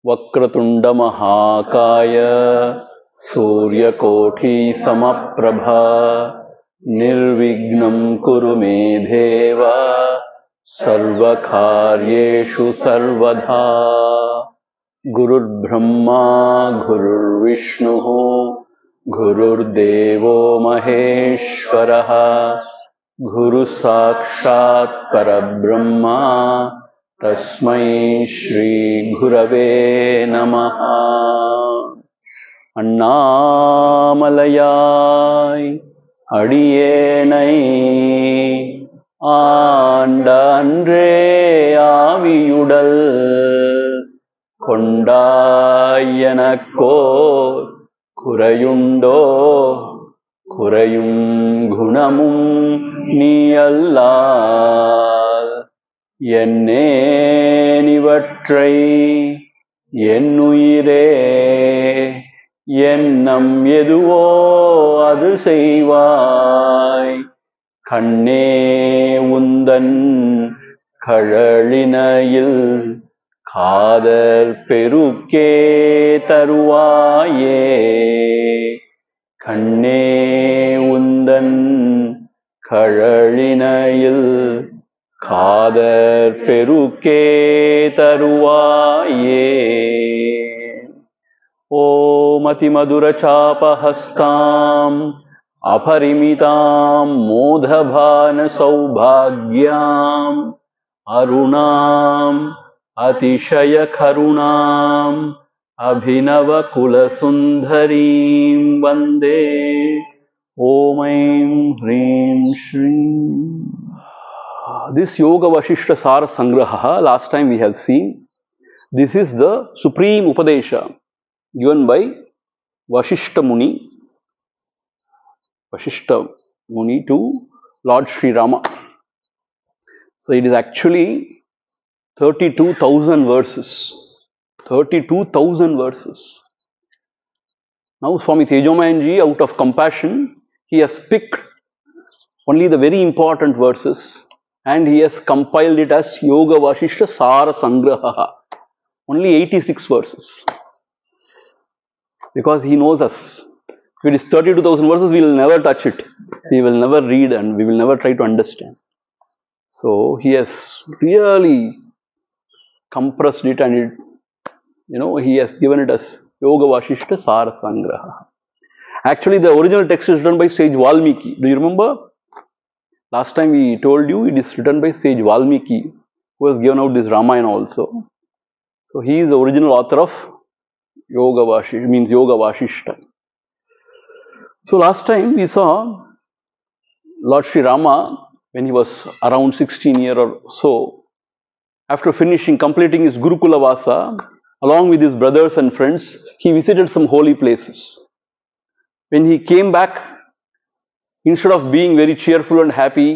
वक्रतुंड महाकाय सूर्यकोटि समप्रभा निर्विघ्नं कुरु मे देव सर्वकार्येषु सर्वदा गुरुर्ब्रह्मा गुरुर्विष्णुः गुरुर्देवो महेश्वरः गुरुसाक्षात् परब्रह्मा तस्मै श्री गुरवे नमः. அண்ணாமலையாய் அடியேனை ஆண்ட அன்றே ஆவியுடல் கொண்டாயனக்கோர் குறையுண்டோ குறையும் குணமும் நீ அல்லால் என்னேனிவற்றை என்னுயிரே எண்ணம் எதுவோ அது செய்வாய் கண்ணே உந்தன் கழலினையில் காதல் பெருக்கே தருவாயே கண்ணே உந்தன் கழலினையில் காதர் பெருக்கே தருவாயே. ஓம் அதிமதுர சாபஹஸ்தாம் அபரிமிதாம் மோதபான சௌபாக்யாம் அருணாம் அதிசய கருணாம் அபிநவ குலசுந்தரீம் வந்தே. ஓம் ஐம் ஹ்ரீம் ஸ்ரீம். This Yoga Vasistha Sara Sangrahah, last time we have seen, this is the supreme Upadesha given by Vasistha Muni to Lord Sri Rama. So it is actually 32,000 verses. 32,000 verses. Now Swami Tejomayanandaji, out of compassion, he has picked only the very important verses and he has compiled it as Yoga Vasistha Sara Sangrahah. Only 86 verses. Because he knows us. If it is 32,000 verses, we will never touch it. We will never read and we will never try to understand. So he has really compressed it and it, he has given it as Yoga Vasistha Sara Sangrahah. Actually, the original text is written by Sage Valmiki. Do you remember? Last time we told you it is written by Sage Valmiki, who has given out this Ramayana also. So he is the original author of Yoga Vasistha, means Yoga Vasistha. So last time we saw Lord Sri Rama, when he was around 16 years or so, after completing his Gurukula Vasa, along with his brothers and friends, he visited some holy places. When he came back, instead of being very cheerful and happy,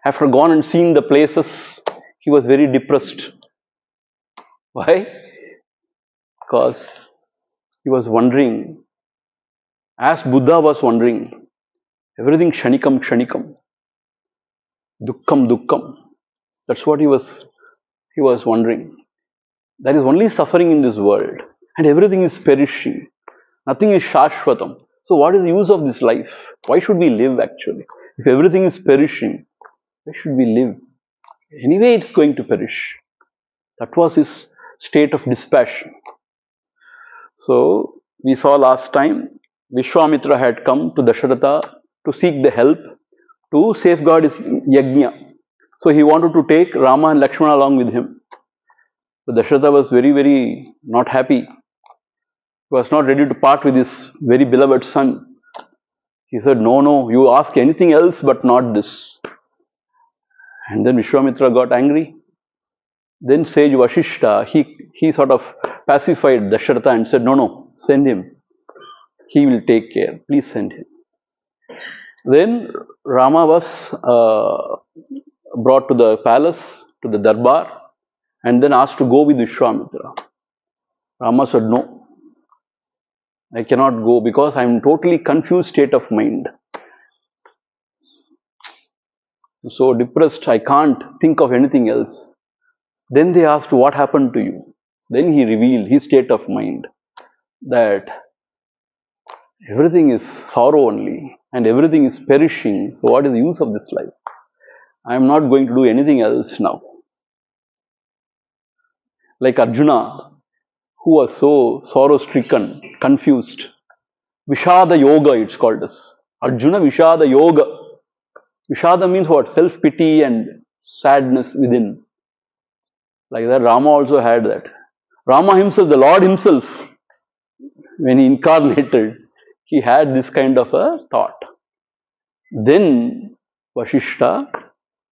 after gone and seen the places, he was very depressed. Why? Because he was wondering, as Buddha was wondering, everything kshanikam, kshanikam, dukkam, dukkam. That's what he was wondering. There is only suffering in this world and everything is perishing. Nothing is shashvatam. So what is the use of this life? Why should we live actually? If everything is perishing, why should we live? Anyway, it's going to perish. That was his state of dispassion. So, we saw last time, Vishwamitra had come to Dasharatha to seek the help to safeguard his yajna. So, he wanted to take Rama and Lakshmana along with him. So, Dasharatha was very, very not happy. He was not ready to part with his very beloved son. He said, no, no, you ask anything else but not this. And then Vishwamitra got angry. Then Sage Vasistha, he sort of pacified Dasharatha and said, no, no, send him. He will take care. Please send him. Then Rama was brought to the palace, to the darbar, and then asked to go with Vishwamitra. Rama said, no, I cannot go because I am in totally confused state of mind. So depressed, I can't think of anything else. Then they asked, what happened to you? Then he revealed his state of mind, that everything is sorrow only and everything is perishing. So what is the use of this life? I am not going to do anything else now. Like Arjuna, who was so sorrow-stricken, confused. Vishada Yoga, it's called as. Arjuna Vishada Yoga. Vishada means what? Self-pity and sadness within. Like that, Rama also had that. Rama himself, the Lord himself, when he incarnated, he had this kind of a thought. Then Vasistha,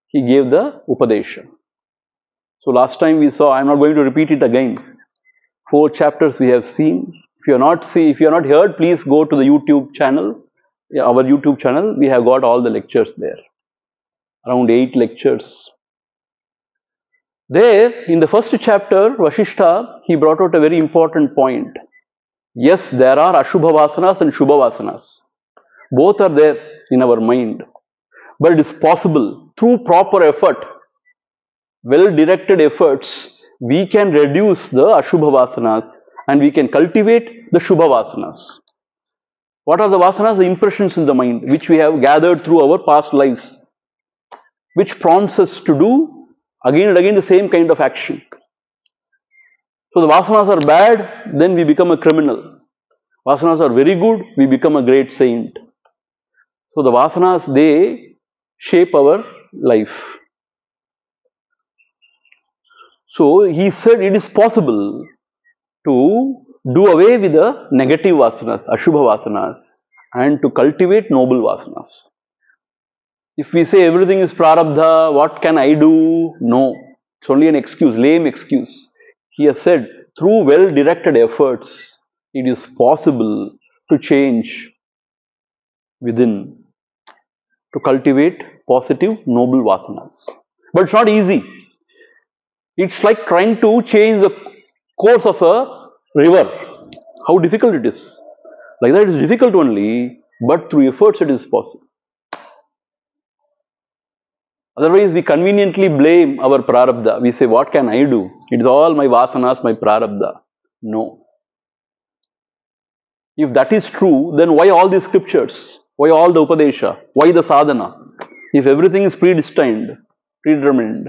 he gave the Upadesha. So last time we saw, I am not going to repeat it again. 4 chapters we have seen. If you are not heard, please go to the YouTube channel. Our YouTube channel, we have got all the lectures there. Around 8 lectures. There, in the first chapter, Vasistha, he brought out a very important point. Yes, there are Ashubha Vasanas and Shubha Vasanas. Both are there in our mind. But it is possible, through proper effort, well-directed efforts, we can reduce the Ashubha Vasanas and we can cultivate the Shubha Vasanas. What are the Vasanas? The impressions in the mind, which we have gathered through our past lives, which prompts us to do again and again the same kind of action. So the Vasanas are bad, then we become a criminal. Vasanas are very good, we become a great saint. So the Vasanas, they shape our life. So he said it is possible to do away with the negative Vasanas, Ashubha Vasanas, and to cultivate noble Vasanas. If we say everything is prarabdha, what can I do? No, it's only an excuse, lame excuse. He has said, through well-directed efforts, it is possible to change within, to cultivate positive, noble Vasanas. But it's not easy. It's like trying to change the course of a river. How difficult it is. Like that, it is difficult only, but through efforts it is possible. Otherwise, we conveniently blame our prarabdha. We say, what can I do? It is all my vasanas, my prarabdha. No. If that is true, then why all these scriptures? Why all the upadesha? Why the sadhana? If everything is predestined, predetermined.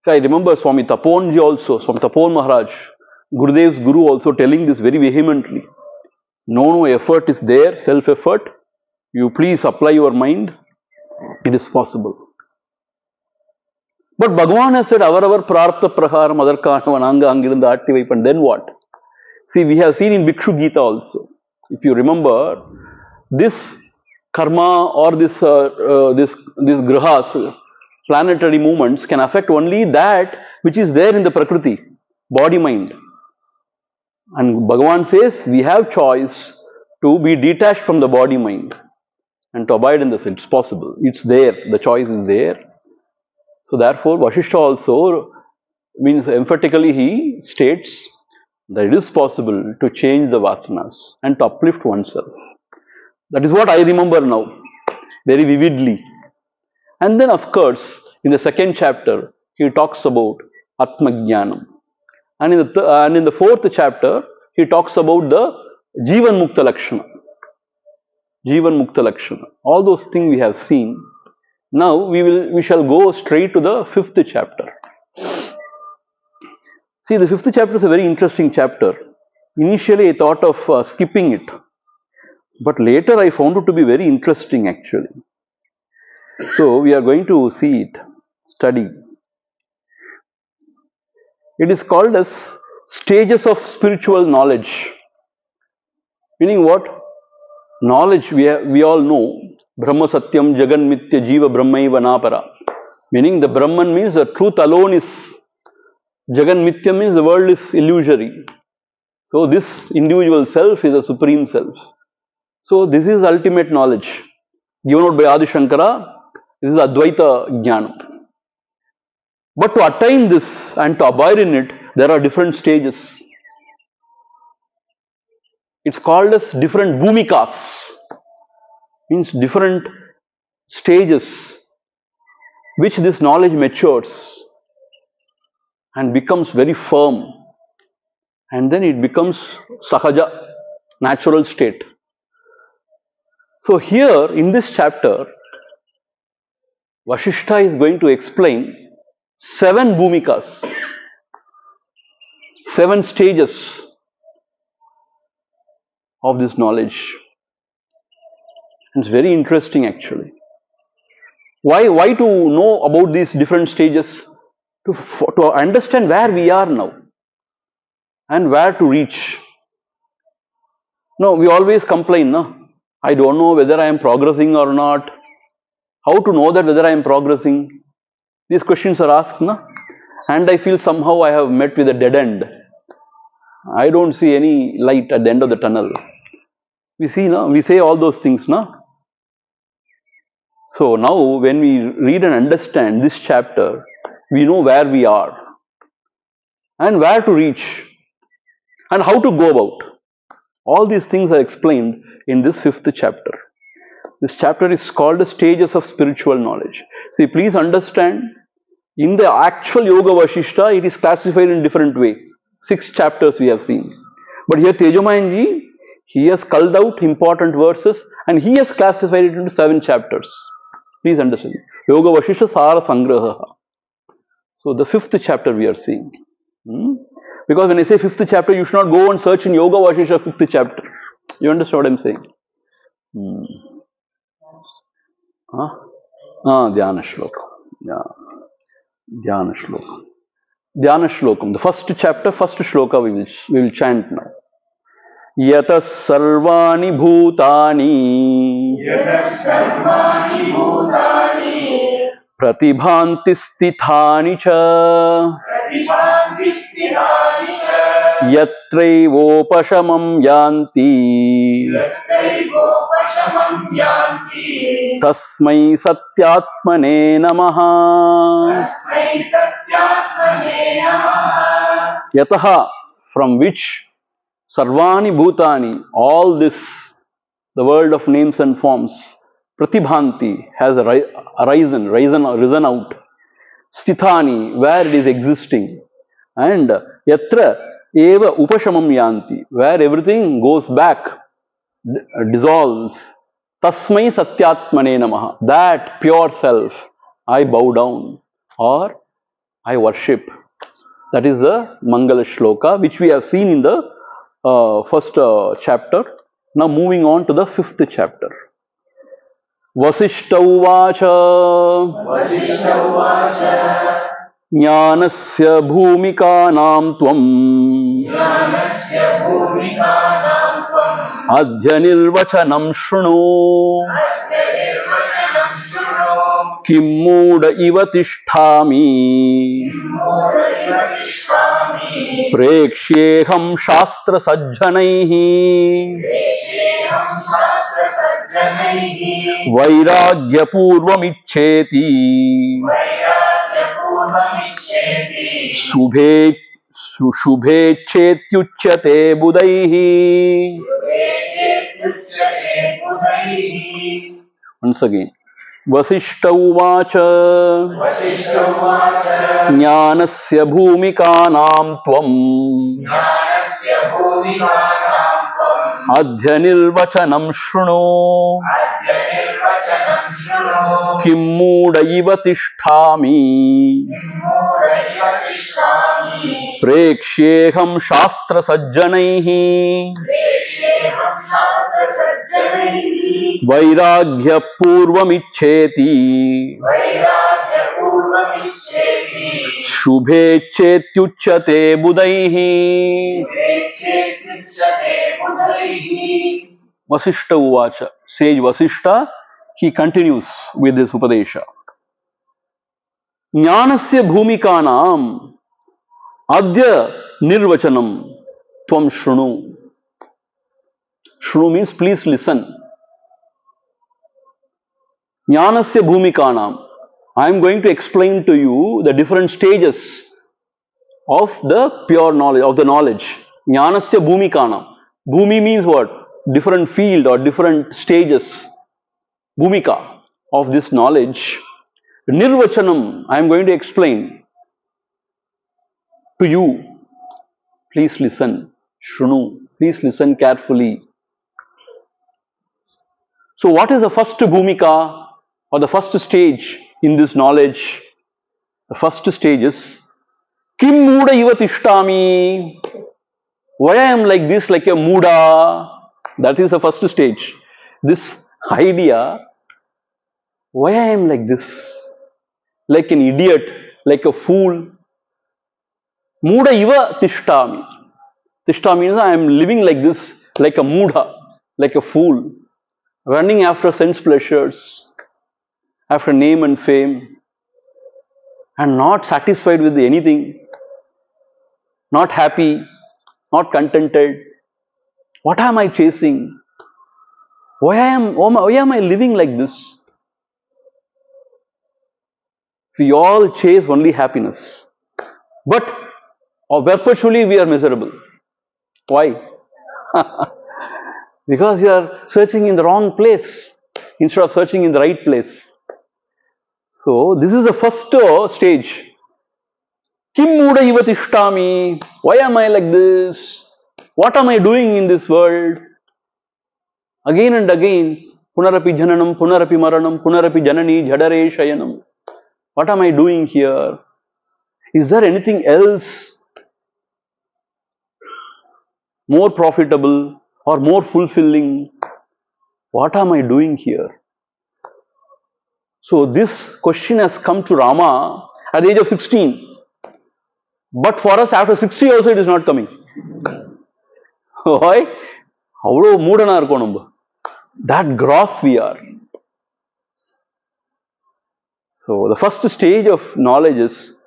See, I remember Swami Taponji also, Swami Tapon Maharaj, Gurudev's Guru also telling this very vehemently. No effort is there, self-effort. You please apply your mind. It is possible. But Bhagavan has said, Avarar prarabdha praharam adarkanava angiranda atti vaipan. Then what? See, we have seen in Bhikshu Gita also. If you remember, this karma or this grahas, planetary movements can affect only that which is there in the Prakriti, body mind. And Bhagavan says, we have choice to be detached from the body mind and to abide in the self. It's possible. It's there. The choice is there. So therefore, Vasistha also means emphatically he states that it is possible to change the vasanas and to uplift oneself. That is what I remember now, very vividly. And then of course, in the second chapter, he talks about Atma Jnanam. And in the fourth chapter, he talks about the Jivan Mukta Lakshana. Jivan Mukta Lakshana. All those things we have seen. Now we shall go straight to the fifth chapter. See, the fifth chapter is a very interesting chapter. Initially, I thought of skipping it. But later, I found it to be very interesting actually. So, we are going to see it, study. It is called as stages of spiritual knowledge. Meaning what? Knowledge, we all know, Brahma Satyam Jagan Mithya Jiva Brahmaiva Napara. Meaning the Brahman means the truth alone is, Jagan Mithya means the world is illusory. So this individual self is a supreme self. So this is ultimate knowledge. Given out by Adi Shankara, this is Advaita Jnana. But to attain this and to abide in it, there are different stages. It's called as different bhumikas. Means different stages which this knowledge matures and becomes very firm, and then it becomes sahaja, natural state. So here in this chapter, Vasistha is going to explain 7 bhumikas, 7 stages of this knowledge. It's very interesting actually. Why to know about these different stages? To understand where we are now and where to reach. No, we always complain, no? I don't know whether I am progressing or not. How to know that whether I am progressing? These questions are asked, no? And I feel somehow I have met with a dead end. I don't see any light at the end of the tunnel. We see, no? We say all those things, no? So now when we read and understand this chapter, we know where we are and where to reach and how to go about. All these things are explained in this 5th chapter. This chapter is called the stages of spiritual knowledge. See, please understand, in the actual Yoga Vasistha, it is classified in different way. 6 chapters we have seen. But here Tejomayanandaji, he has culled out important verses and he has classified it into 7 chapters. Please understand. Yoga Vasistha Sara Sangrahah. So the 5th chapter we are seeing. Because when I say 5th chapter, you should not go and search in Yoga Vasistha 5th chapter. You understand what I am saying? Dhyana Shloka. Yeah. Dhyana Shloka. Dhyana Shlokam. The first chapter, first shloka we will chant now. Yatas sarvani bhutani pratibhanti sthithani cha yatraivopashamam yanti tasmai satyatmane namaha. Yataha, from which sarvani bhutani, all this, the world of names and forms, pratibhanti, has risen out, sthithani, where it is existing, and yatra eva upashamam yanti, where everything goes back, dissolves, tasmai satyatmane namaha, that pure self I bow down or I worship. That is the Mangala Shloka which we have seen in the first chapter. Now moving on to the 5th chapter. Vasistha uvacha Jnanasya bhumikanam tvam Adhya nirvachanam shruno Kim muda iva tisthami Prekshyeham shastra sajjanaihi Vairagya purvam iccheti Shubhe chetyuchyate budaihi. Once again. Vasistha uvacha Jnanasya bhumikanam tvam Adhya nirvachanam shruno Kim muda iva tisthami Prekshyeham shastra sajjanaihi Vairagya purvam iccheti शुभेच्छेत्युच्यते बुधैः. Vasishtha Uvacha. Sage Vasishtha, he continues with this Upadesha. Jnanasya bhumikanam adya nirvachanam tvam shrunu. Shrunu means please listen. Jnanasya bhumikanam. I am going to explain to you the different stages of the pure knowledge, of the knowledge. Jnanasya bhumikanam. Bhumi means what? Different field or different stages. Bhumika of this knowledge. Nirvachanam, I am going to explain to you. Please listen. Shrunu, please listen carefully. So what is the first bhumika or the first stage in this knowledge? The first stage is Kim Muda Iva Tishtami. Why I am like this, like a Muda? That is the first stage. This idea, why I am like this? Like an idiot, like a fool. Muda Iva Tishtami. Tishta means I am living like this, like a Muda, like a fool, running after sense pleasures, after name and fame, and not satisfied with anything, not happy, not contented. What am I chasing? Why am I living like this? We all chase only happiness, but perpetually we are miserable. Why? Because you are searching in the wrong place instead of searching in the right place. So this is the first stage. Kim muda iva tishtami? Why am I like this? What am I doing in this world? Again and again, punarapi jananam, punarapi maranam, punarapi janani, jhadare shayanam. What am I doing here? Is there anything else more profitable or more fulfilling? What am I doing here? So this question has come to Rama at the age of 16. But for us after 60 also it is not coming. Why? That gross we are. So the first stage of knowledge is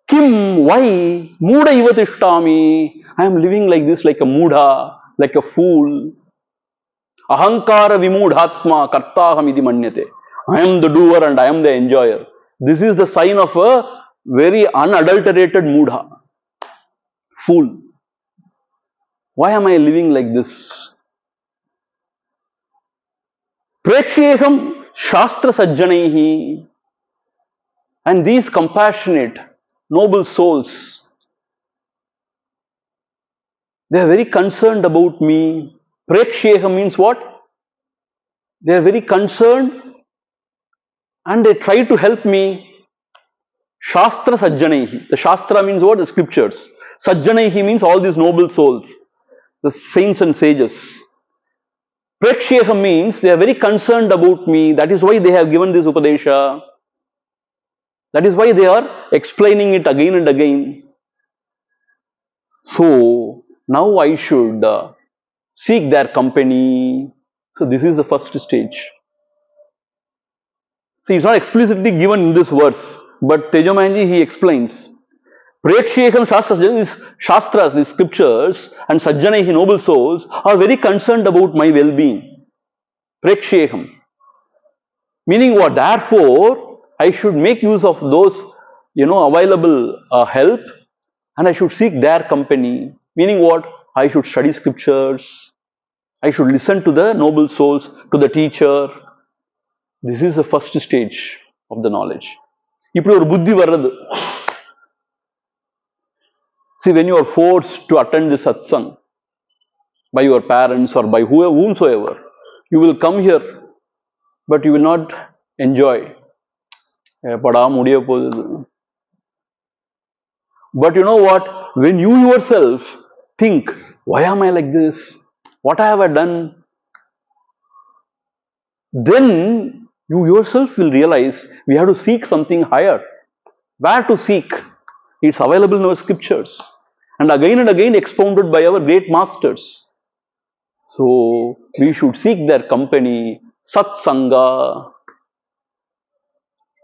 Kim, why? Muda iva tishtami. I am living like this, like a muda, like a fool. Ahankara vimudhatma kartaham iti manyate. I am the doer and I am the enjoyer. This is the sign of a very unadulterated mudha. Fool. Why am I living like this? Preksheham shastra sajjanaihi. And these compassionate, noble souls, they are very concerned about me. Preksheham means what? They are very concerned and they try to help me. Shastra sajjanaihi. The Shastra means what? The scriptures. Sajjanaihi means all these noble souls, the saints and sages. Preksheham means they are very concerned about me. That is why they have given this Upadesha. That is why they are explaining it again and again. So now I should seek their company. So this is the first stage. See, it's not explicitly given in this verse, but Tejomayanandaji he explains. Preksheham Shastras, these scriptures, and Sajjanaihi, noble souls, are very concerned about my well-being. Preksheham. Meaning what? Therefore, I should make use of those, available help, and I should seek their company. Meaning what? I should study scriptures. I should listen to the noble souls, to the teacher. This is the first stage of the knowledge. இப்படி ஒரு புத்தி வர்றது. See, when you are forced to attend the satsang by your parents or by whomsoever, you will come here, but you will not enjoy. But you know what? When you yourself think, why am I like this? What have I done? Then you yourself will realize we have to seek something higher. Where to seek? It's available in our scriptures and again expounded by our great masters. So we should seek their company, satsanga.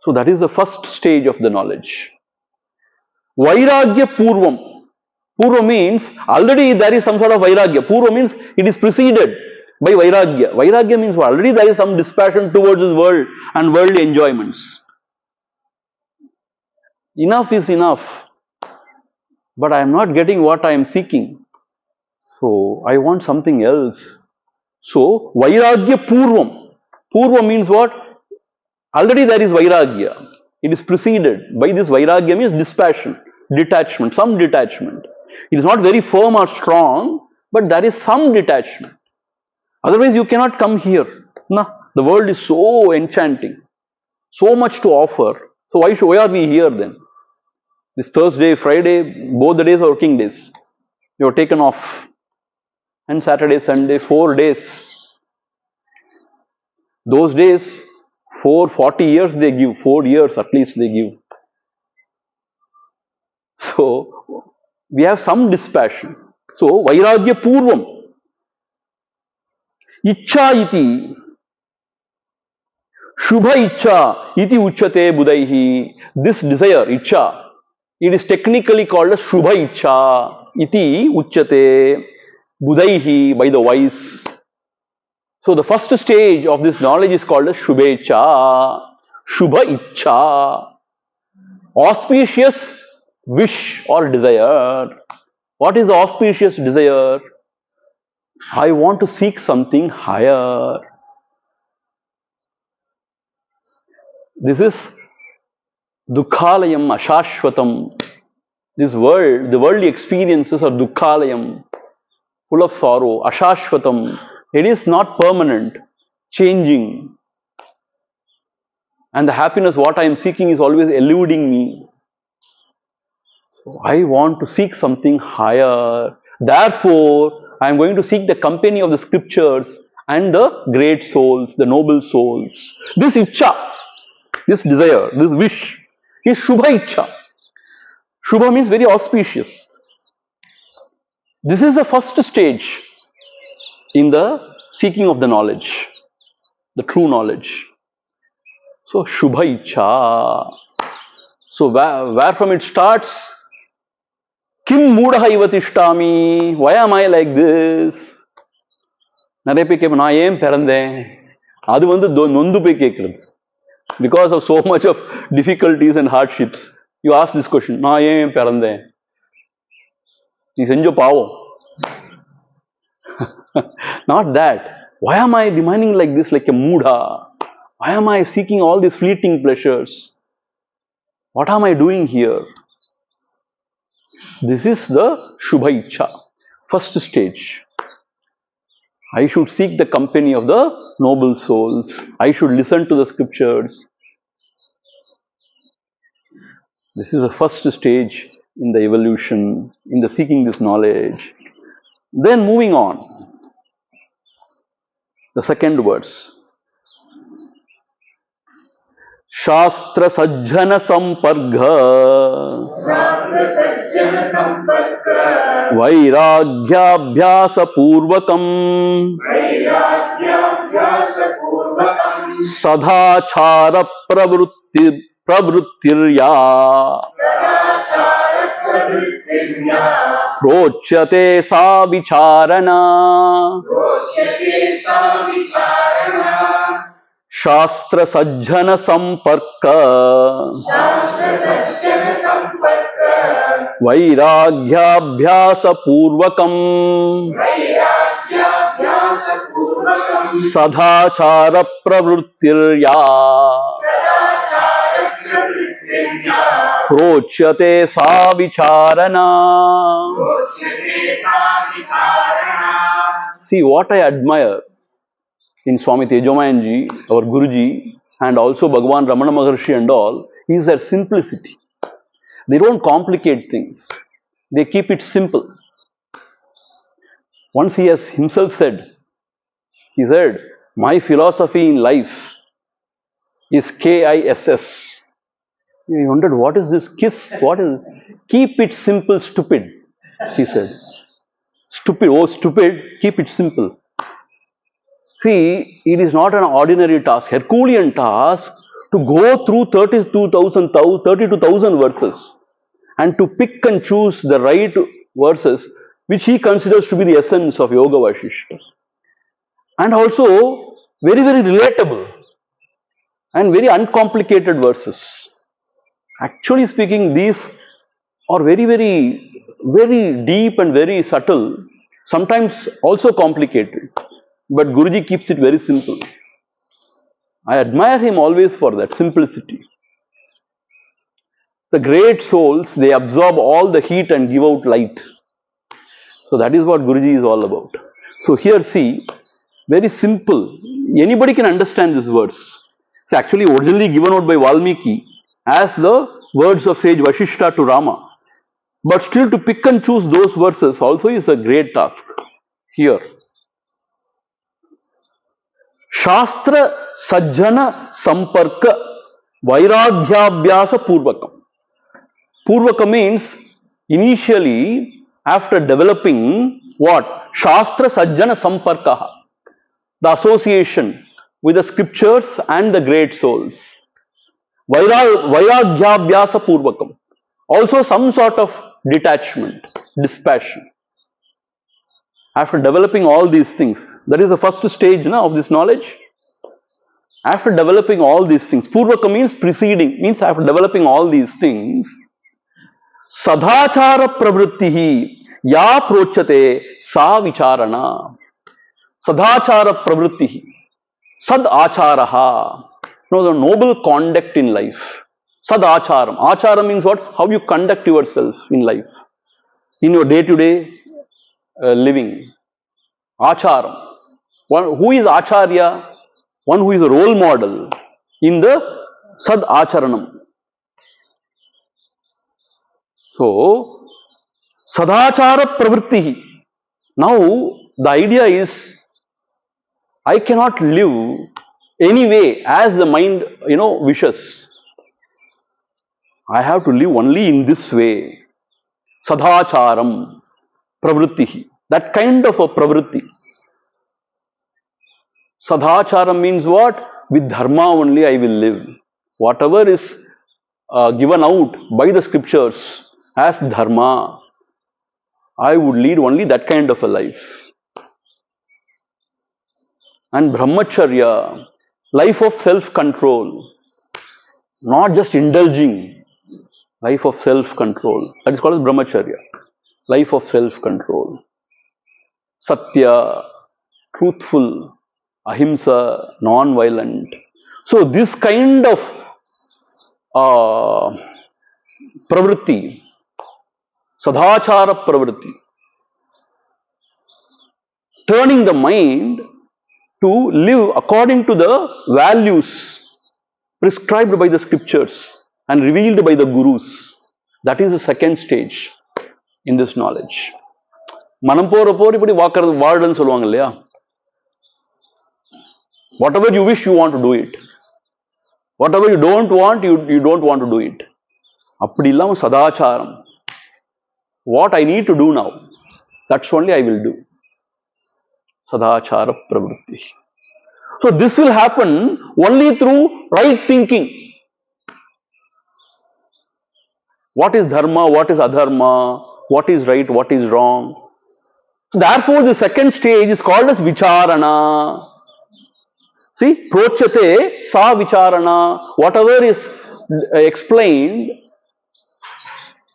So that is the first stage of the knowledge. Vairagya Purvam. Purva means already there is some sort of Vairagya. Purva means it is preceded by Vairagya. Vairagya means already there is some dispassion towards this world and worldly enjoyments. Enough is enough, but I am not getting what I am seeking. So I want something else. So Vairagya Purvam. Purva means what? Already there is Vairagya. It is preceded by this Vairagya means dispassion, detachment, some detachment. It is not very firm or strong, but there is some detachment. Otherwise you cannot come here. No, the world is so enchanting, so much to offer. So why are we here then? This Thursday, Friday, both the days are working days. You are taken off. And Saturday, Sunday, 4 days. Those days, 40 years they give, 4 years at least they give. So, we have some dispassion. So, Vairagya Purvam. Ichcha iti. Shubha Ichcha iti uchate budaihi. This desire, Ichcha, it is technically called as Shubha Ichcha iti uchate budaihi, by the wise. So the first stage of this knowledge is called as Shubhecha, Shubha Ichcha, auspicious wish or desire. What is the auspicious desire? I want to seek something higher. This is Dukkhalayam Ashashvatam. This world, the worldly experiences are Dukkhalayam, full of sorrow, Ashashvatam. It is not permanent, changing. And the happiness what I am seeking is always eluding me. So I want to seek something higher. Therefore, I am going to seek the company of the scriptures and the great souls, the noble souls. This Ichcha, this desire, this wish is Shubha Ichcha. Shubha means very auspicious. This is the first stage in the seeking of the knowledge, the true knowledge. So, Shubha Ichcha. So, where from it starts? Kim Mudaha Ivatishtami. Why am I like this? I am Perande. Because of so much of difficulties and hardships, you ask this question. I am Perande. Not that. Why am I remaining like this, like a mudha? Why am I seeking all these fleeting pleasures? What am I doing here? This is the Shubha Ichcha, first stage. I should seek the company of the noble souls. I should listen to the scriptures. This is the first stage in the evolution, in the seeking this knowledge. Then moving on. The second verse. Shastra Sajjana Sampargha Vairagyabhyasa Purvakam Sadhachara Pravrittirya Prochyate sa vicharana. Shastra Sajjana Samparka Vairagyabhyasa Purvakam Sadhachara Pravrittirya Prochyate sa vicharana. See, what I admire in Swami Tejomayanandaji, our Guruji, and also Bhagavan Ramana Maharshi and all, is their simplicity. They don't complicate things. They keep it simple. Once he has himself said, my philosophy in life is KISS. He wondered, what is this kiss? What is it? Keep it simple, stupid, she said. Stupid, oh stupid, keep it simple. See, it is not an ordinary task, Herculean task, to go through 32,000 verses and to pick and choose the right verses which he considers to be the essence of Yoga Vasistha. And also very, very relatable and very uncomplicated verses. Actually speaking, these are very, very, very deep and very subtle, sometimes also complicated. But Guruji keeps it very simple. I admire him always for that simplicity. The great souls, they absorb all the heat and give out light. So that is what Guruji is all about. So here see, very simple. Anybody can understand this verse. It's actually originally given out by Valmiki as the words of Sage Vasistha to Rama. But still to pick and choose those verses also is a great task. Here. Shastra Sajjana Samparka Vairagyabhyasa Purvakam. Purvaka means initially after developing what? Shastra Sajjana Samparka. The association with the scriptures and the great souls. Vairagyabhyasa Purvakam. Also some sort of detachment, dispassion. After developing all these things, that is the first stage of this knowledge. After developing all these things, Purvaka means preceding, means after developing all these things, Sadhachara Pravrittihi Ya Prochate Sa Vicharana. Sadhachara Pravrittihi. Sad Acharaha. The noble conduct in life. Sad Acharam. Acharam means what? How you conduct yourself in life. In your day-to-day living. Acharam. Who is Acharya? One who is a role model in the Sad Acharanam. So, Sadachara Pravrittihi. Now, the idea is, I cannot live any way as the mind, wishes. I have to live only in this way. Sadhacharam Pravrittihi. That kind of a pravritti. Sadhacharam means what? With dharma only I will live. Whatever is given out by the scriptures as dharma, I would lead only that kind of a life. And brahmacharya, life of self-control, not just indulging, life of self-control. That is called as brahmacharya, life of self-control. Satya, truthful, ahimsa, non-violent. So this kind of pravritti, sadhachara pravritti, turning the mind to live according to the values prescribed by the scriptures and revealed by the gurus. That is the second stage in this knowledge. Manam pori vaadanu solluvaanga illaya. Whatever you wish, you want to do it. Whatever you don't want, you don't want to do it. Appadi illama sadacharam. What I need to do now, that's only I will do. Sadachara pravritti. So this will happen only through right thinking. What is dharma, what is adharma, what is right, what is wrong. So therefore the second stage is called as vicharana. See, prochate sa vicharana. Whatever is explained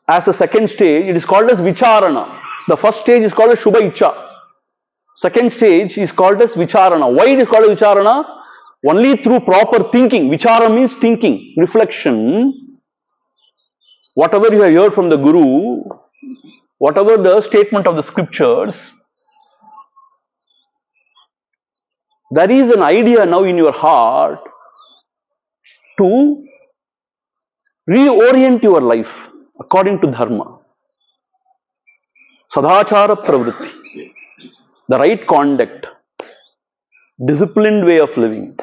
as the second stage, it is called as vicharana. The first stage is called as shubha icha. Second stage is called as vicharana. Why it is called as vicharana? Only through proper thinking. Vichara means thinking, reflection. Whatever you have heard from the Guru, whatever the statement of the scriptures, there is an idea now in your heart to reorient your life according to dharma. Sadachara pravritti. The right conduct, disciplined way of living.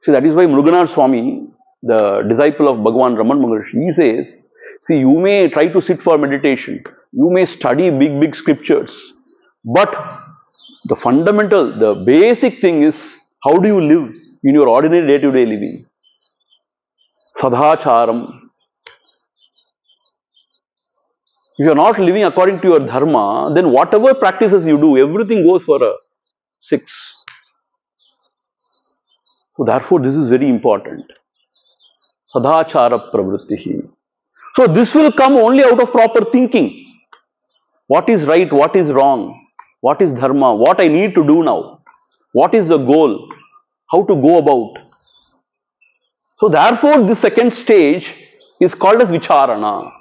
See, that is why Mruganath Swami, the disciple of Bhagavan Ramana Maharshi, he says, see, you may try to sit for meditation, you may study big scriptures, but the fundamental, the basic thing is, how do you live in your ordinary day-to-day living? Sadhacharam. If you are not living according to your dharma, then whatever practices you do, everything goes for a 6. So therefore, this is very important. Sadhachara pravrittihi. So this will come only out of proper thinking. What is right, what is wrong, what is dharma, what I need to do now, what is the goal, how to go about. So therefore, this second stage is called as vicharana.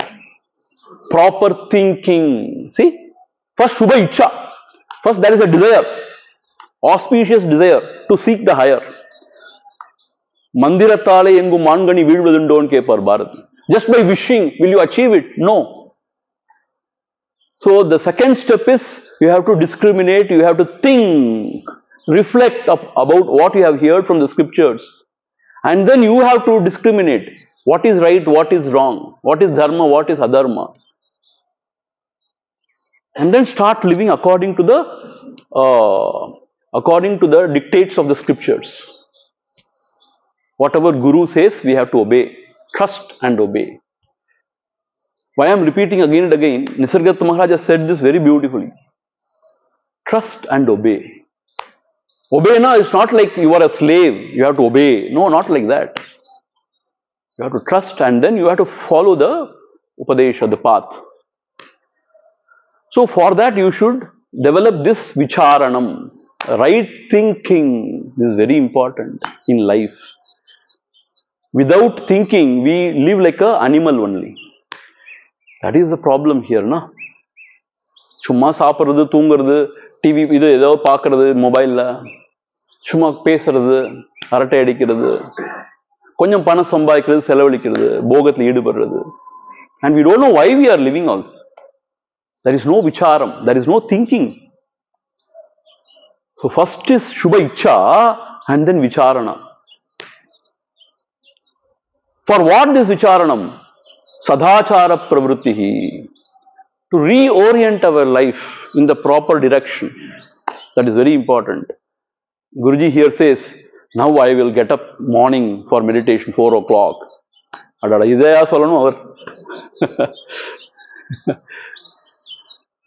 Proper thinking. See, first Shubha Ichcha. First there is a desire, auspicious desire to seek the higher. Mandirathale engu mangani veelvadundon kepar Bharati. Just by wishing, will you achieve it? No. So the second step is, you have to discriminate, you have to think, reflect about what you have heard from the scriptures. And then you have to discriminate what is right, what is wrong, what is dharma, what is adharma. And then start living according to the dictates of the scriptures. Whatever Guru says, we have to obey. Trust and obey. Why I am repeating again and again, Nisargadatta Maharaj has said this very beautifully. Trust and obey. Obey now is not like you are a slave, you have to obey. No, not like that. You have to trust and then you have to follow the Upadesha, the path. So for that you should develop this vicharanam, right thinking. This is very important in life. Without thinking, we live like an animal only. That is the problem here, na? சும்மா சாப்பிட்றது, தூங்குறது, TV இது ஏதோ பார்க்கறது, மொபைலில் சும்மா பேசுறது, அரட்டை அடிக்கிறது, கொஞ்சம் பணம் சம்பாதிக்கிறது, செலவழிக்கிறது, போகத்தில் ஈடுபடுறது. And we don't know why we are living also. There is no vicharam, there is no thinking. So first is Shubha Ichcha and then Vicharana. For what this Vicharanam? Sadhachara pravrittihi. To reorient our life in the proper direction. That is very important. Guruji here says, now I will get up morning for meditation, 4 o'clock.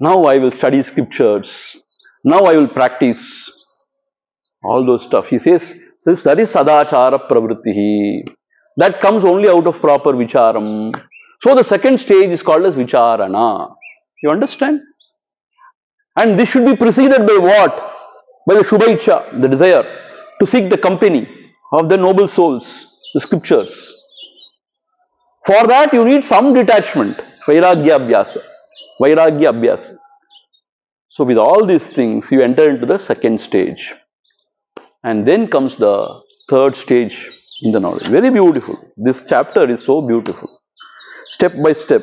Now I will study scriptures. Now I will practice all those stuff. He says that is sadachara pravrittihi. That comes only out of proper vicharam. So the second stage is called as vicharana. You understand? And this should be preceded by what? By the Shubha Ichcha, the desire to seek the company of the noble souls, the scriptures. For that you need some detachment, vairagya abhyasa. Vairagya abhyasa. So with all these things, you enter into the second stage. And then comes the third stage in the knowledge. Very beautiful. This chapter is so beautiful. Step by step.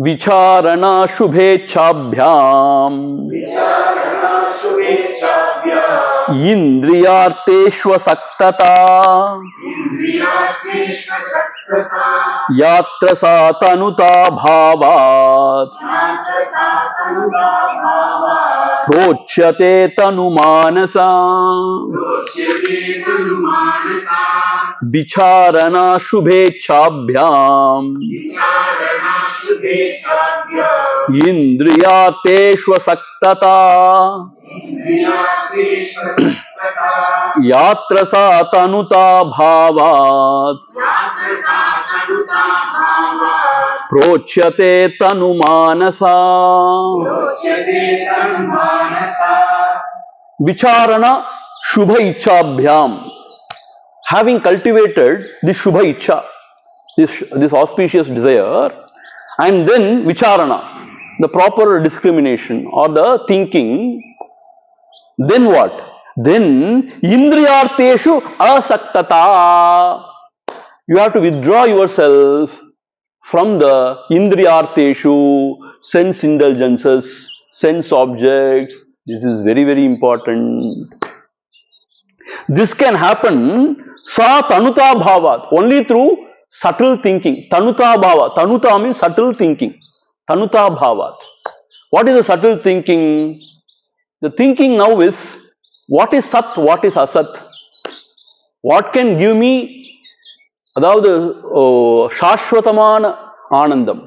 Vicharana shubhechabhyam. Vicharana shubhechabhyam. Indriyarteshva saktata. Indriyarteshva saktata. Yatra satanuta bhavat. Yatra satanuta bhavat. Prochyate tanumanasa. Prochyate tanumanasa. Vicharana shubhechabhyam. Vicharana shubhechabhyam. Indriyarteshva saktata. Indriyarteshva saktata. Yatra satanuta bhavat. Yatra satanuta bhavat. Prochyate tanumanasa. Prochyate tanumanasa. Vicharana shubha ichabhyam. Having cultivated this Shubha Ichcha, this auspicious desire, and then Vicharana, the proper discrimination or the thinking, then what? Then Indriyarteshu asaktata. You have to withdraw yourself from the Indriyarteshu, sense indulgences, sense objects. This is very, very important. This can happen sa tanuta bhavat, only through subtle thinking. Tanuta bhava. Tanuta means subtle thinking. Tanuta bhavat. What is the subtle thinking? The thinking now is what is sat, what is asat. What can give me அதாவது சாஸ்வதமான ஆனந்தம்.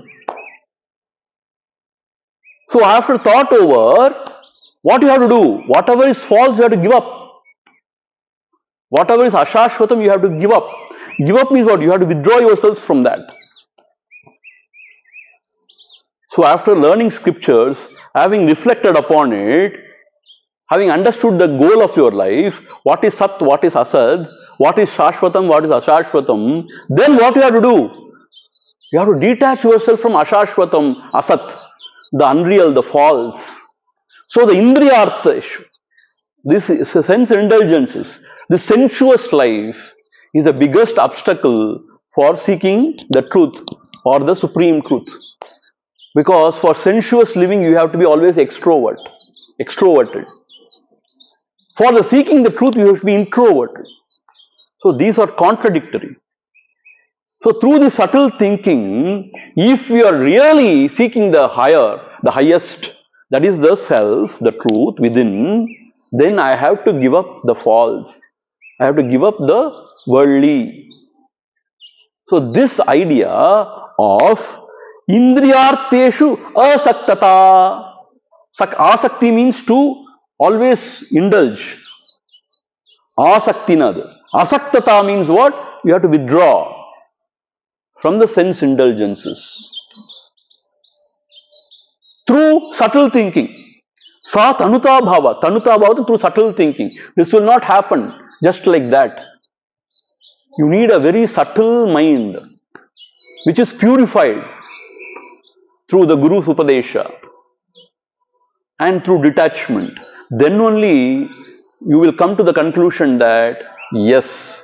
So after thought over, what you have to do? Whatever is false, you have to give up. Whatever is ashashvatam, you have to give up. Give up means what? You have to withdraw yourselves from that. So after learning scriptures, having reflected upon it, having understood the goal of your life, what is sat, what is asad, what is shashvatam, what is ashashvatam, then what you have to do? You have to detach yourself from ashashvatam, asat, the unreal, the false. So the indriyartha, this is sense indulgences, this sensuous life is the biggest obstacle for seeking the truth or the supreme truth. Because for sensuous living, you have to be always extroverted. For the seeking the truth, you have to be introverted. So these are contradictory. So through the subtle thinking, if we are really seeking the higher, the highest, that is the self, the truth within, then I have to give up the false. I have to give up the worldly. So this idea of indriyarteshu asaktata. Asakti means to always indulge. Asaktinad. Asaktata means what? You have to withdraw from the sense indulgences. Through subtle thinking. Sa tanuta bhava. Tanuta bhava through subtle thinking. This will not happen just like that. You need a very subtle mind which is purified through the Guru's Upadesha and through detachment. Then only you will come to the conclusion that yes,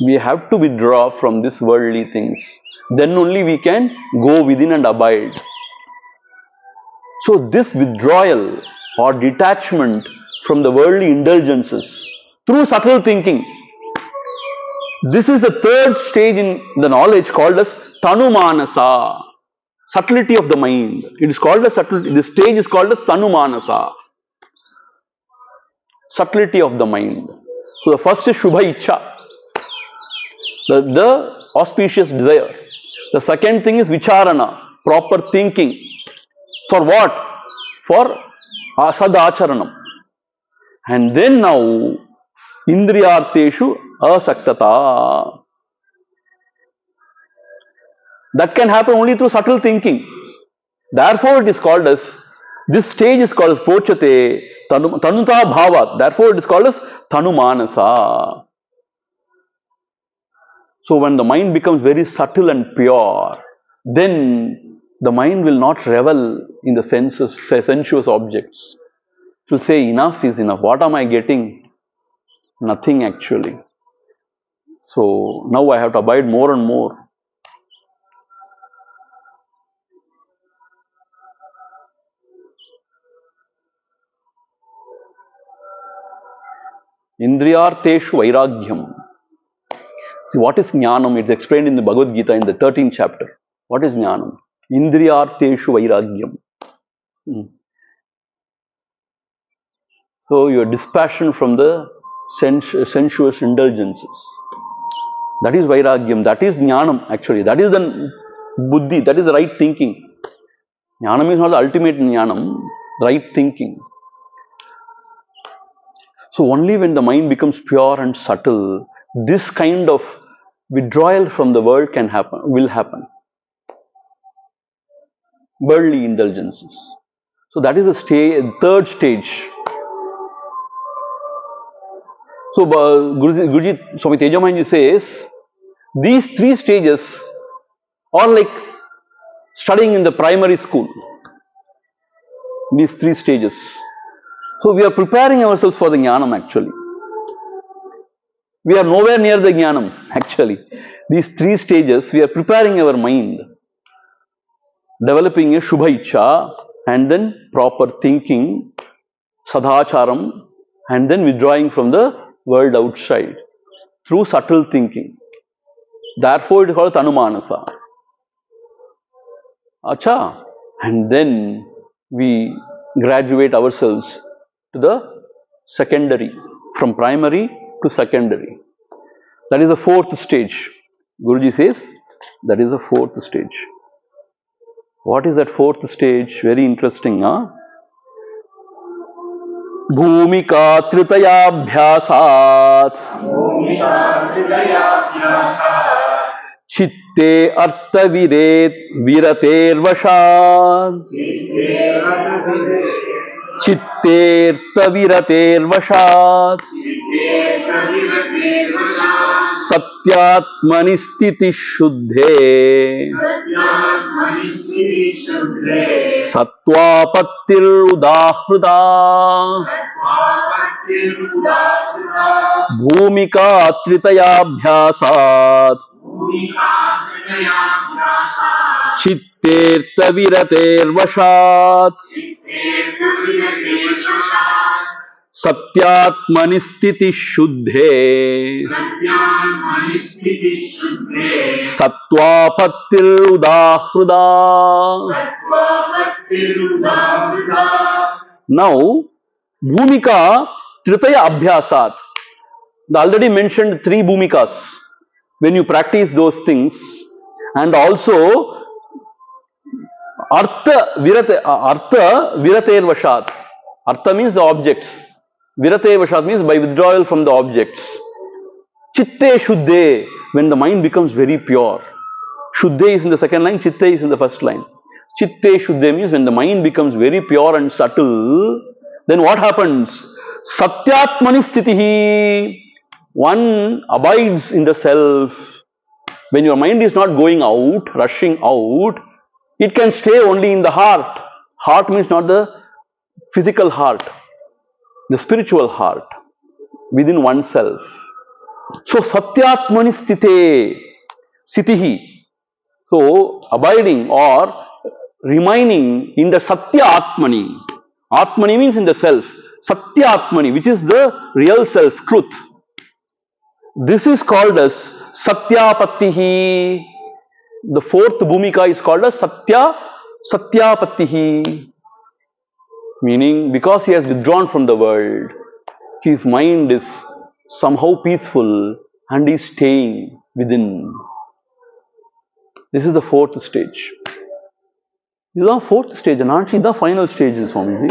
we have to withdraw from these worldly things. Then only we can go within and abide. So this withdrawal or detachment from the worldly indulgences through subtle thinking, this is the third stage in the knowledge called as Tanumanasa, subtlety of the mind. It is called as subtlety. This stage is called as Tanumanasa, subtlety of the mind. So the first is Shubha Ichcha, the auspicious desire. The second thing is Vicharana, proper thinking. For what? For Asadacharanam. And then now Indriyarteshu asaktata. That can happen only through subtle thinking. Therefore it is called as, this stage is called as Pochate Tanuta Bhavat. Therefore it is called as Tanumanasa. So when the mind becomes very subtle and pure, then the mind will not revel in the sensuous objects. It will say enough is enough. What am I getting? Nothing actually. So now I have to abide more and more. Indriyarteshu vairagyam. See, what is jnanam? It's explained in the Bhagavad Gita in the 13th chapter. What is jnanam? Indriyarteshu vairagyam. So your dispassion from the sensuous indulgences. That is vairagyam. That is jnanam actually. That is the buddhi. That is the right thinking. Jnanam is not the ultimate jnanam. Right thinking. So only when the mind becomes pure and subtle, this kind of withdrawal from the world will happen. Worldly indulgences. So that is the third stage. So Guruji, Swami Tejomayanandaji says, these three stages are like studying in the primary school. These three stages. So we are preparing ourselves for the jnanam actually. We are nowhere near the jnanam actually. These three stages, we are preparing our mind. Developing a Shubha Ichcha and then proper thinking, Sadhacharam, and then withdrawing from the world outside through subtle thinking. Therefore, it is called Tanumanasa. Acha. And then we graduate ourselves to the secondary, from primary to secondary. That is the fourth stage. Guruji says that is the fourth stage. What is that fourth stage? Very interesting, huh? Bhumika Tritayabhyasat Chitte Artha Virater Vashat Chittertha Virater Vashat Satyatmani Sthiti Shuddhe Sattvapatir Udahrita Bhumika Tritayabhyasat Chittertha Virater Vashat Satyatmani Sthiti Shuddhe Sattvapatir Udahrita. Now, Bhumika Tritaya Abhyasat. The already mentioned three Bhumikas. When you practice those things, and also Artha Virater Vashat. Artha means the objects. Virater Vashat means by withdrawal from the objects. Chitte Shuddhe, when the mind becomes very pure. Shuddhe is in the second line, Chitte is in the first line. Chitte Shuddhe means when the mind becomes very pure and subtle, then what happens? Satyatmani Sthitihi, one abides in the self. When your mind is not going out, rushing out, it can stay only in the heart. Heart means not the physical heart, the spiritual heart, within oneself. So, Satyatmani Sthitihi. So, abiding or remaining in the Satya Atmani. Atmani means in the self. Satya Atmani, which is the real self, truth. This is called as Satyapattihi. The fourth Bhumika is called as Satyapattihi. Meaning, because he has withdrawn from the world, his mind is somehow peaceful and is staying within. This is the fourth stage. This is the fourth stage, and actually the final stage, Swamiji.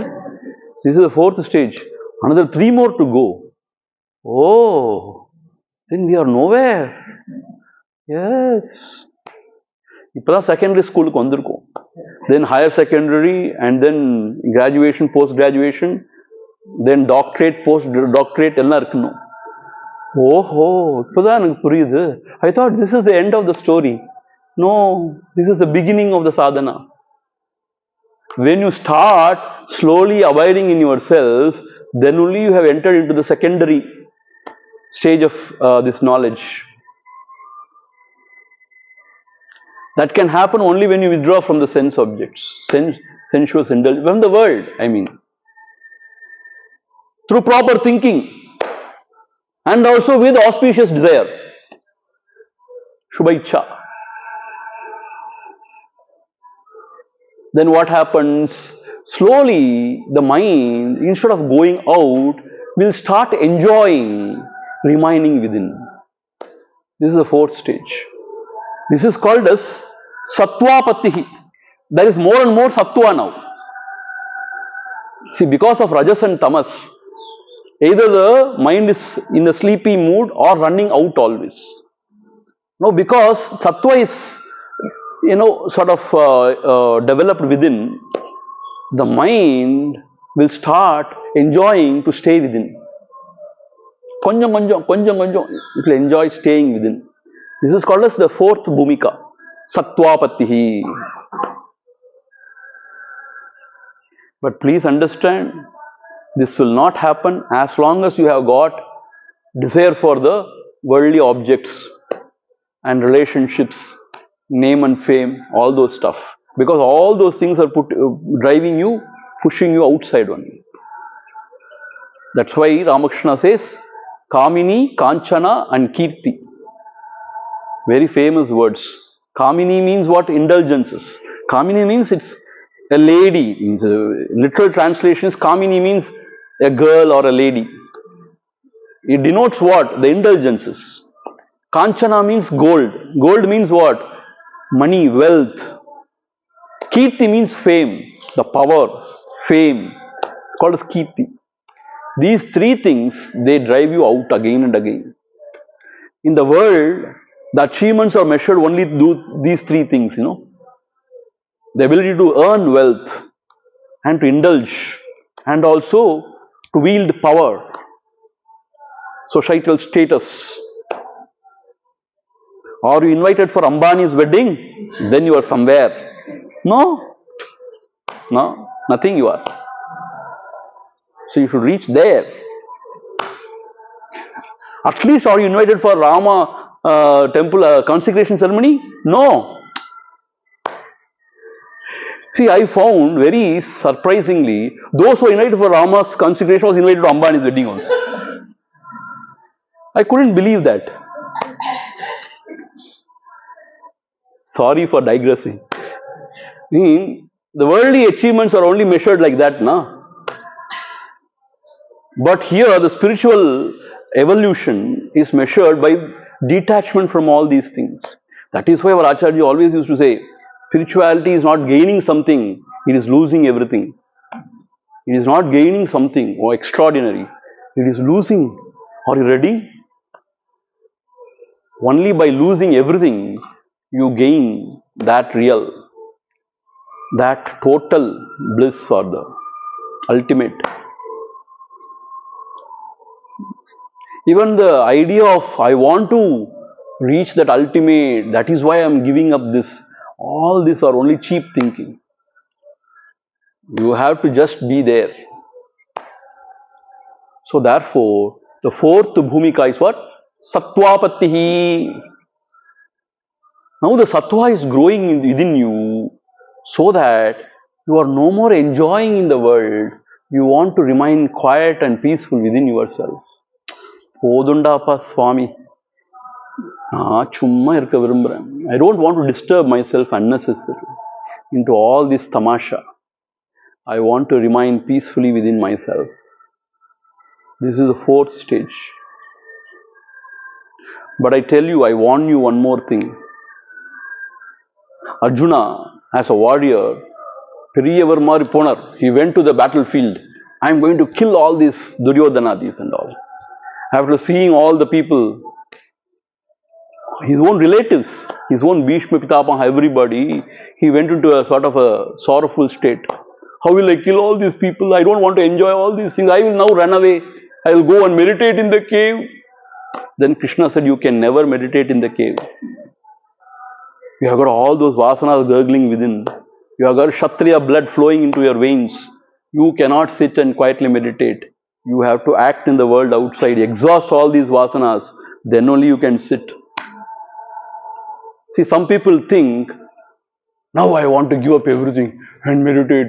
This is the fourth stage. Another three more to go. Oh, then we are nowhere. Yes. Now secondary school ku vandirukkom. Then higher secondary, and then graduation, post-graduation, then doctorate, post-doctorate, ella irukkum. Oh, இப்பதான் எனக்கு புரியுது. I thought this is the end of the story. No, this is the beginning of the sadhana. When you start slowly abiding in yourself, then only you have entered into the secondary stage of this knowledge. That can happen only when you withdraw from the sense objects, sensuous indulgence, from the world, I mean. Through proper thinking and also with auspicious desire. Shubha Ichha. Then what happens? Slowly the mind, instead of going out, will start enjoying remaining within. This is the fourth stage. This is called as Sattvapattihi. There is more and more Sattva now. See, because of Rajas and Tamas, either the mind is in a sleepy mood or running out always. No, because Sattva is, sort of developed within, the mind will start enjoying to stay within. Konjam, it will enjoy staying within. This is called as the fourth Bhumika, Sattvapattihi. But please understand, this will not happen as long as you have got desire for the worldly objects and relationships, name and fame, all those stuff. Because all those things are driving you, pushing you outside only. That's why Ramakrishna says, Kamini, Kanchana and Kirti. Very famous words. Kamini means what? Indulgences. Kamini means it's a lady. Literal translation is Kamini means a girl or a lady. It denotes what? The indulgences. Kanchana means gold. Gold means what? Money, wealth. Kirti means fame, the power, fame. It's called as Kirti. These three things, they drive you out again and again. In the world, the achievements are measured only through these three things, The ability to earn wealth and to indulge and also to wield power, societal status. Are you invited for Ambani's wedding? Then you are somewhere. No, nothing you are. So you should reach there. At least are you invited for Rama temple consecration ceremony? No. See, I found very surprisingly, those who were invited for Rama's consecration was invited to Ambani's wedding also. I couldn't believe that. Sorry for digressing. The worldly achievements are only measured like that, na? But here the spiritual evolution is measured by detachment from all these things. That is why our Acharya always used to say, spirituality is not gaining something, it is losing everything. It is not gaining something extraordinary, it is losing. Are you ready? Only by losing everything, you gain that real, that total bliss or the ultimate. Even the idea of I want to reach that ultimate, that is why I am giving up this. All these are only cheap thinking. You have to just be there. So therefore, the fourth bhumika is what? Sattvapattihi. Now the sattva is growing within you so that you are no more enjoying in the world. You want to remain quiet and peaceful within yourself. Podundapa Swami. I don't want to disturb myself unnecessarily into all this tamasha. I want to remain peacefully within myself. This is the fourth stage. But I tell you, I warn you one more thing. Arjuna, as a warrior, he went to the battlefield. I am going to kill all these Duryodhanadis and all. After seeing all the people, his own relatives, his own Bhishma, Pitapama, everybody, he went into a sort of a sorrowful state. How will I kill all these people? I don't want to enjoy all these things. I will now run away. I will go and meditate in the cave. Then Krishna said, you can never meditate in the cave. You have got all those vasanas gurgling within. You have got Kshatriya blood flowing into your veins. You cannot sit and quietly meditate. You have to act in the world outside. Exhaust all these vasanas. Then only you can sit. See, some people think, now I want to give up everything and meditate.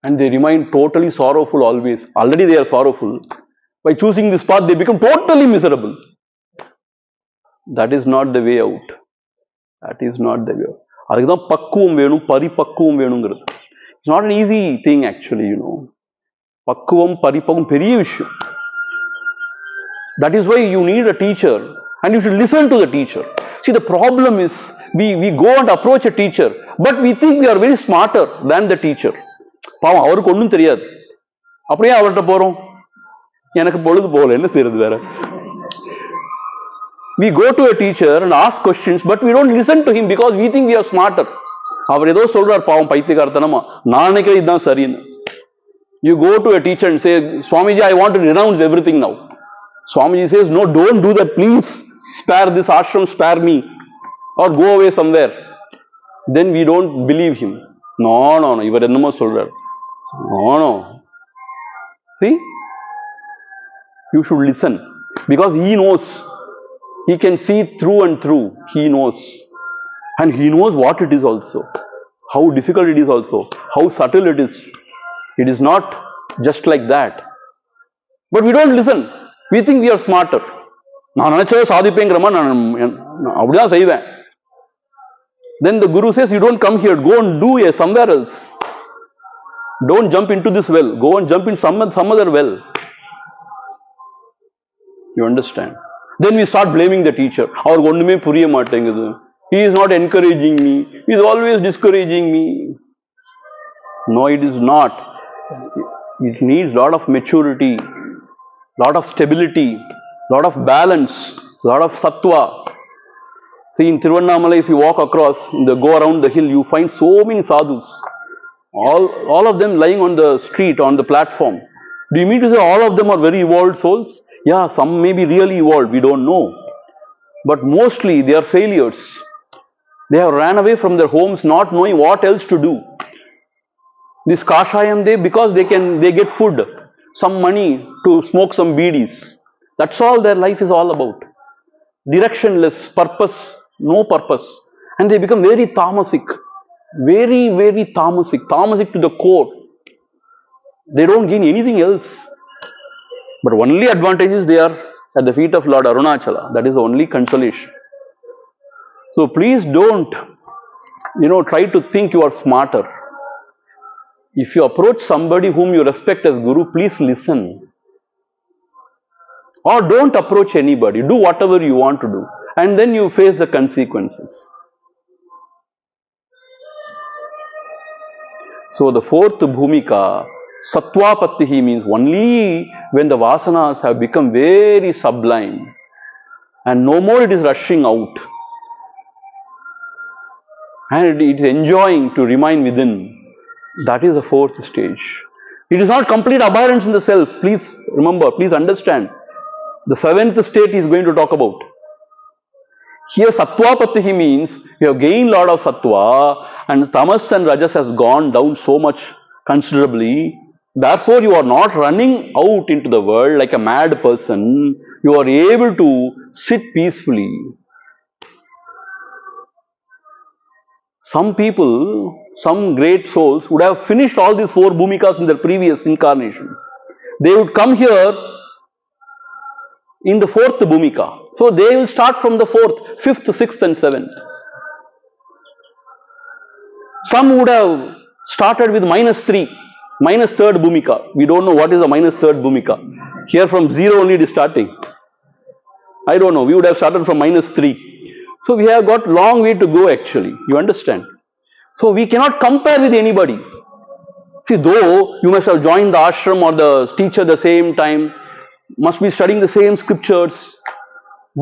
And they remain totally sorrowful always. Already they are sorrowful. By choosing this path, they become totally miserable. That is not the way out. That is not the way out. It's not an easy thing actually, Pakkuvam, paripakvam, periya vishayam. That is why you need a teacher and you should listen to the teacher. See, the problem is we go and approach a teacher, but we think we are very smarter than the teacher. பாவம் அவருக்கு ஒன்றும் தெரியாது. அப்படியே அவர்கிட்ட போறோம். எனக்கு பொழுது போகல, என்ன செய்யறது வேற? We go to a teacher and ask questions, but we don't listen to him because we think we are smarter. அவர் ஏதோ சொல்றார் பாவம் பைத்தியக்காரத்தனமா, நான் நினைக்கிறேன் இதுதான் சரின்னு. You go to a teacher and say, Swamiji, I want to renounce everything now. Swamiji says, no, don't do that, please. Spare this ashram, spare me. Or go away somewhere. Then we don't believe him. No, இவர் என்னமோ சொல்றார். No. See? You should listen. Because he knows. He can see through and through. He knows. And he knows what it is also. How difficult it is also. How subtle it is. It is not just like that. But we don't listen. We think we are smarter. நான் நினைச்சதை சாதிப்பேங்கிறமா நான் அப்படிதான் செய்வேன். Then the Guru says, you don't come here, go and do somewhere else. Don't jump into this well, go and jump in some other well. You understand? Then we start blaming the teacher. அவருக்கு ஒண்ணுமே புரிய மாட்டேங்குது. He is not encouraging me. He is always discouraging me. No, it is not. It needs lot of maturity, lot of stability, lot of balance, lot of sattva. See, in Tiruvannamalai, if you walk across, go around the hill, you find so many sadhus. All of them lying on the street, on the platform. Do you mean to say all of them are very evolved souls? Yeah, some may be really evolved, we don't know. But mostly they are failures. They have ran away from their homes not knowing what else to do. This kashayam, because they get food, some money to smoke some beedis. That's all their life is all about. Directionless, purpose, no purpose. And they become very tamasic. Very, very tamasic. Tamasic to the core. They don't gain anything else. But only advantage is they are at the feet of Lord Arunachala. That is the only consolation. So please don't, try to think you are smarter. If you approach somebody whom you respect as Guru, please listen. Or don't approach anybody. Do whatever you want to do. And then you face the consequences. So the fourth bhumika, sattvapattihi, means only when the vasanas have become very sublime and no more it is rushing out and it is enjoying to remain within. That is the fourth stage. It is not complete abhorrence in the self. Please remember, please understand. The seventh state he is going to talk about. Here sattvapattihi means you have gained lot of sattva and tamas and rajas has gone down so much considerably. Therefore you are not running out into the world like a mad person. You are able to sit peacefully. Some people, some great souls would have finished all these four bhumikas in their previous incarnations. They would come here in the fourth bhumika. So they will start from the fourth, fifth, sixth and seventh. Some would have started with -3, -3rd bhumika. We don't know what is the -3rd bhumika. Here from 0 only it is starting. I don't know, we would have started from -3. So we have got long way to go actually, you understand. So we cannot compare with anybody. See, though you must have joined the ashram or the teacher the same time, must be studying the same scriptures,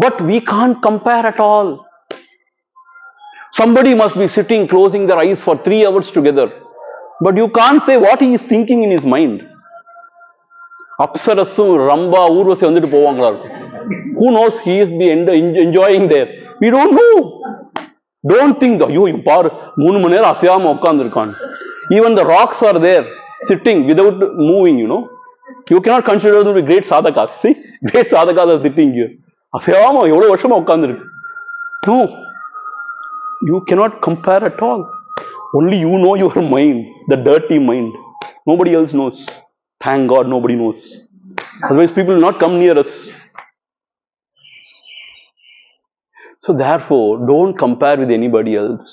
but we can't compare at all. Somebody must be sitting closing their eyes for 3 hours together, but you can't say what he is thinking in his mind. Apsarasu, Ramba, Urvasi vandittu povangala. Who knows he is enjoying there? We don't know. Don't think, you paar 3 மணி நேரம் அசையாம உட்கார்ந்திருக்கான். Even the rocks are there sitting without moving, You cannot consider them to be great sadhakas. See, great sadhakas are sitting here. அசையாம எவ்வளவு வருஷமா உட்கார்ந்திருக்கு. No, you cannot compare at all. Only you know your mind, the dirty mind. Nobody else knows. Thank God nobody knows. Otherwise people will not come near us. So therefore, don't compare with anybody else.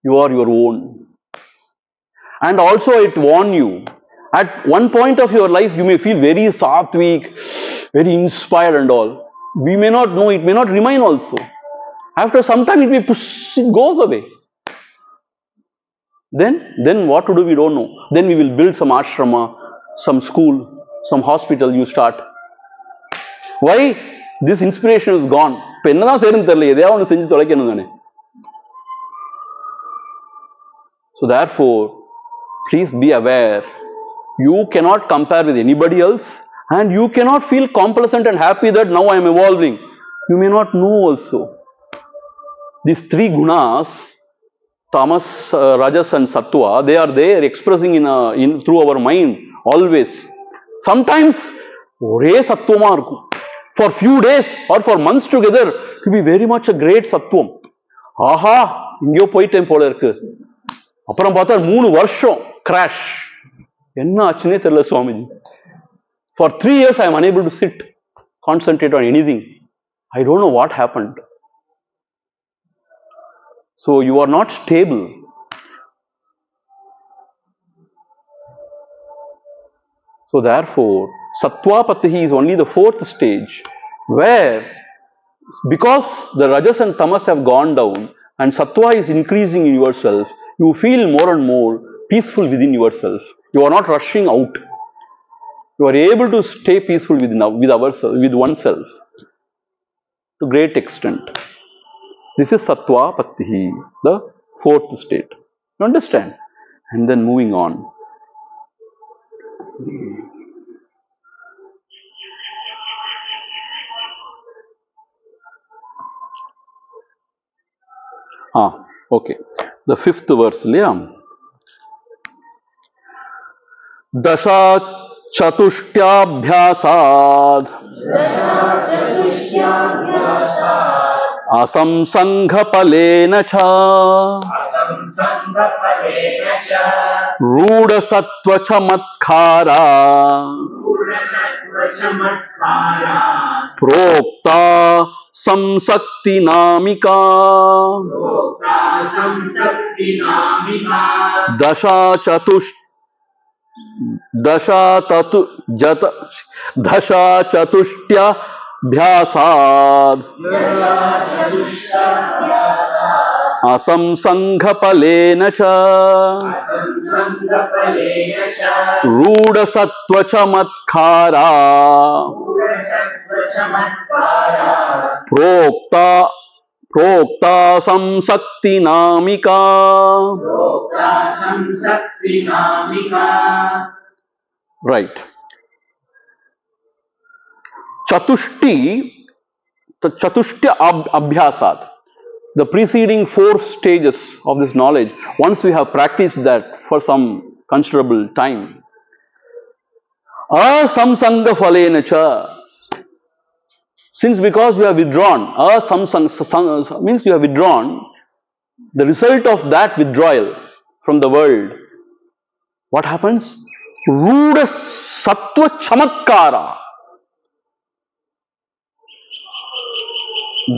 You are your own. And also it warns you. At one point of your life, you may feel very sattvic, very inspired and all. We may not know, it may not remain also. After some time, it goes away. Then what to do, we don't know. Then we will build some ashrama, some school, some hospital you start. Why? This inspiration is gone. இப்போ என்னதான் செய்யணும்னு தெரியல, எதையாவது ஒன்று செஞ்சு தொலைக்கணும் தானே. So therefore, please be aware. You cannot compare with anybody else and you cannot feel complacent and happy that now I am evolving. You may not know also. These 3 gunas, tamas, rajas and sattva, they are there expressing through our mind always. Sometimes ஒரே சத்துவமா இருக்கும். For few days or for months together, it will be very much a great சத்துவம். ஆஹா, இங்கேயோ போயிட்டேன் போல இருக்கு. அப்புறம் பார்த்தா 3 வருஷம் கிராஷ். என்ன ஆச்சுன்னே தெரியல Swamiji. For 3 years I am unable to sit, concentrate on anything. I don't know what happened. So you are not stable. So therefore, Sattvapatihi is only the 4th stage, where because the Rajas and Tamas have gone down and Sattva is increasing in yourself, you feel more and more peaceful within yourself. You are not rushing out. You are able to stay peaceful with oneself to great extent. This is Sattvapatihi, the 4th state. You understand? And then moving on. Okay. The 5th verse, Dasha Chatushtyaabhyasad Asamsanghapalena cha Ruda Sattva Chamatkara Prokta Samsakti Namika Dasha Chatushtya Bhyasad Asamsanghapalena cha Ruda Sattva Chamatkara Prokta Samsakti Namika. Right. Chatushtya Abhyasat. The preceding 4 stages of this knowledge, once we have practiced that for some considerable time, Asamsanga Falena cha. Since because we have withdrawn, means you have withdrawn, the result of that withdrawal from the world, what happens? Ruda Sattva Chamatkara.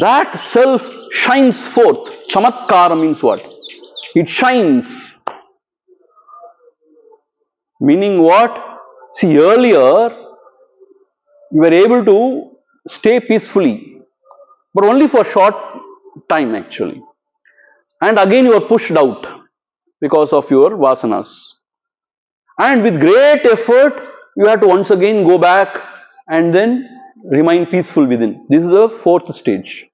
That self shines forth. Chamatkara means what? It shines. Meaning what? See, earlier you were able to stay peacefully, but only for a short time actually. And again you are pushed out because of your vasanas. And with great effort, you have to once again go back and then remain peaceful within. This is the 4th stage.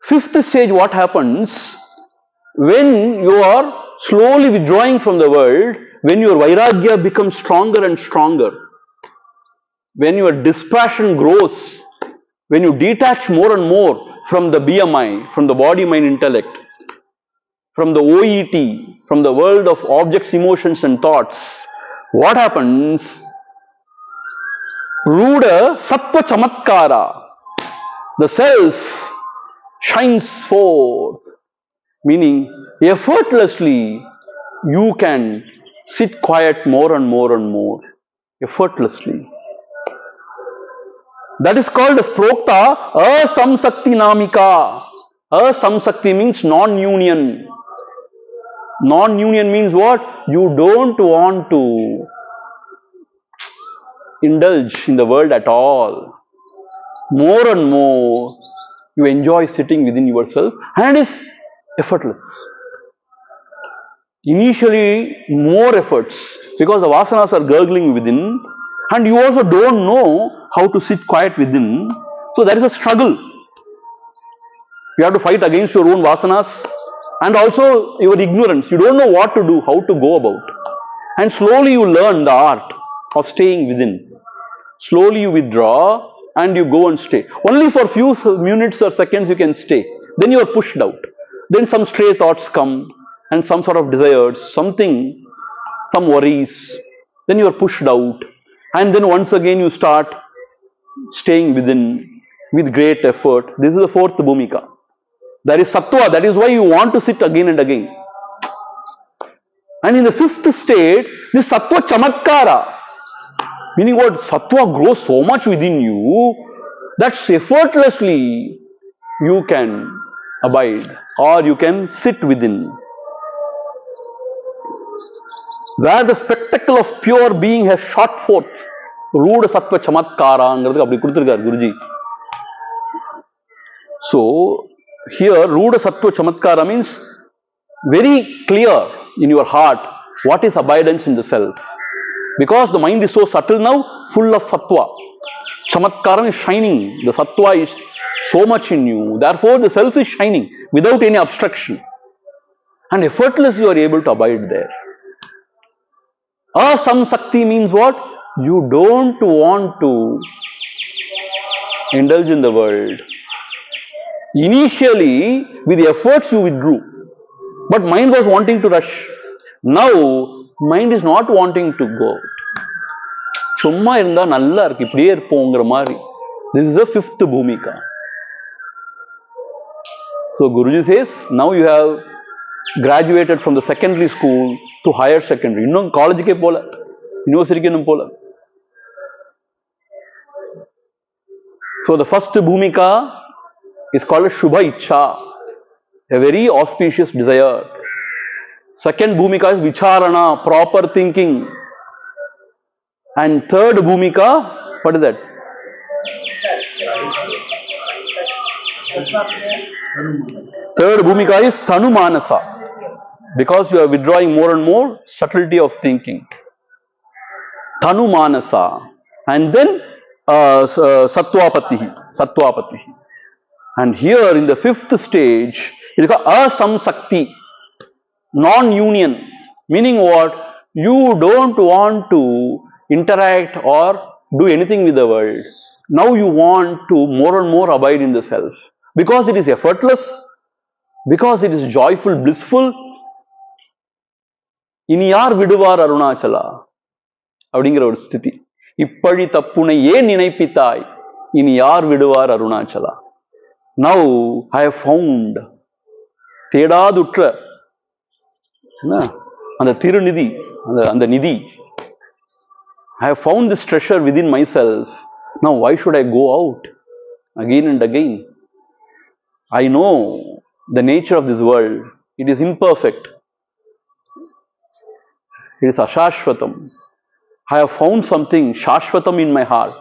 5th stage, what happens? When you are slowly withdrawing from the world, when your vairagya becomes stronger and stronger, when your dispassion grows, when you detach more and more from the BMI, from the body, mind, intellect, from the OET, from the world of objects, emotions and thoughts, what happens? Ruda Sattva Chamatkara. The self shines forth. Meaning, effortlessly, you can sit quiet more and more and more. Effortlessly. That is called as Prokta Asamsakti Namika. Asamsakti means non-union. Non-union means what? You don't want to indulge in the world at all. More and more, you enjoy sitting within yourself, and it is effortless. Initially, more efforts, because the vasanas are gurgling within, and you also don't know how to sit quiet within. So there is a struggle. You have to fight against your own vasanas and also your ignorance. You don't know what to do, how to go about. And slowly you learn the art of staying within. Slowly you withdraw and you go and stay. Only for few minutes or seconds you can stay. Then you are pushed out. Then some stray thoughts come and some sort of desires, something, some worries. Then you are pushed out. And then once again you start staying within with great effort. This is the 4th bhumika. That is sattva. That is why you want to sit again and again. And in the 5th state, this sattva chamatkara. Meaning what? Sattva grows so much within you that effortlessly you can abide or you can sit within. Where the spectacle of pure being has shot forth, Ruda Sattva Chamatkara, Guruji. So, here Ruda Sattva Chamatkara means very clear in your heart what is abidance in the self. Because the mind is so subtle now, full of Sattva. Chamatkara is shining, the Sattva is so much in you. Therefore, the self is shining without any obstruction. And effortlessly you are able to abide there. Asamsakti means what? You don't want to indulge in the world. Initially, with efforts you withdrew. But mind was wanting to rush. Now, mind is not wanting to go. சும்மா இருந்தா நல்லா இருக்கு இப்படியே இருப்போங்கிற மாதிரி. This is the fifth bhumika. So Guruji says, now you have graduated from the secondary school to higher secondary. இன்னும் காலேஜுக்கே போல, யூனிவர்சிட்டிக்கு இன்னும் போல. So the first bhumika is called Shubha Ichha, a very auspicious desire. Second bhumika is Vicharana, proper thinking. And third bhumika, what is that? Third bhumika is Tanumanasa, because you are withdrawing more and more subtlety of thinking. Tanumanasa. And then Sattvapatihi. And here in the fifth stage, it is called Asamsakti, non-union. Meaning what? You don't want to interact or do anything with the world. Now you want to more and more abide in the self. Because it is effortless, because it is joyful, blissful. Ini yaar viduvar Arunachala? அப்படிங்கிற ஒரு ஸ்திதி. இப்பழி தப்புனை ஏன் நினைப்பித்தாய், இனி யார் விடுவார் Arunachala? Now I have found, தேடாதுற்ற அந்த திருநிதி, அந்த நிதி. I have found this treasure within myself. Now why should I go out again and again? I know the nature of this world. It is imperfect. It is ashashvatam. I have found something shashvatam in my heart.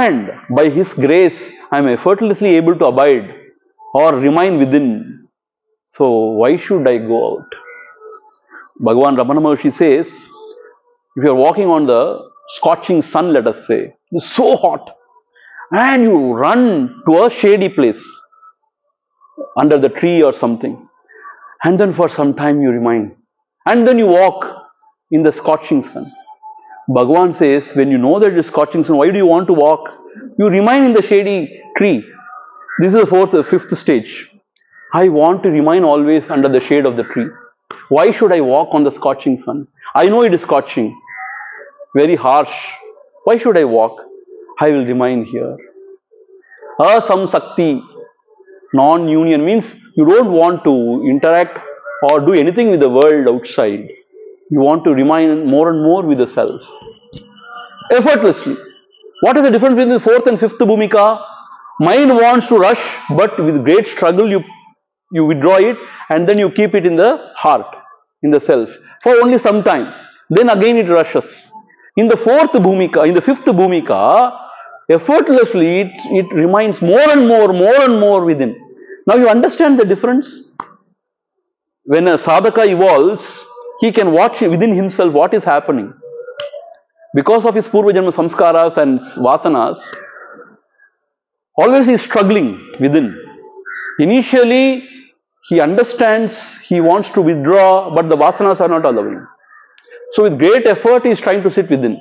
And by His grace, I am effortlessly able to abide or remain within. So why should I go out? Bhagavan Ramana Maharshi says, if you are walking on the scorching sun, let us say, it is so hot, and you run to a shady place under the tree or something, and then for some time you remain, and then you walk in the scorching sun. Bhagavan says, when you know that it is scorching sun, why do you want to walk? You remain in the shady tree. This is the fifth stage. I want to remain always under the shade of the tree. Why should I walk on the scorching sun? I know it is scorching, very harsh. Why should I walk? I will remain here. Asamsakti, non-union, means you don't want to interact or do anything with the world outside. You want to remain more and more with the self. Effortlessly. What is the difference between the fourth and fifth bhumika? Mind wants to rush, but with great struggle you withdraw it and then you keep it in the heart, in the self, for only some time. Then again it rushes. In the fifth bhumika, effortlessly it remains more and more within. Now you understand the difference? When a sadhaka evolves, he can watch within himself what is happening. Because of his purva janma samskaras and vasanas, always he is struggling within. Initially, he understands, he wants to withdraw, but the vasanas are not allowing. So with great effort, he is trying to sit within.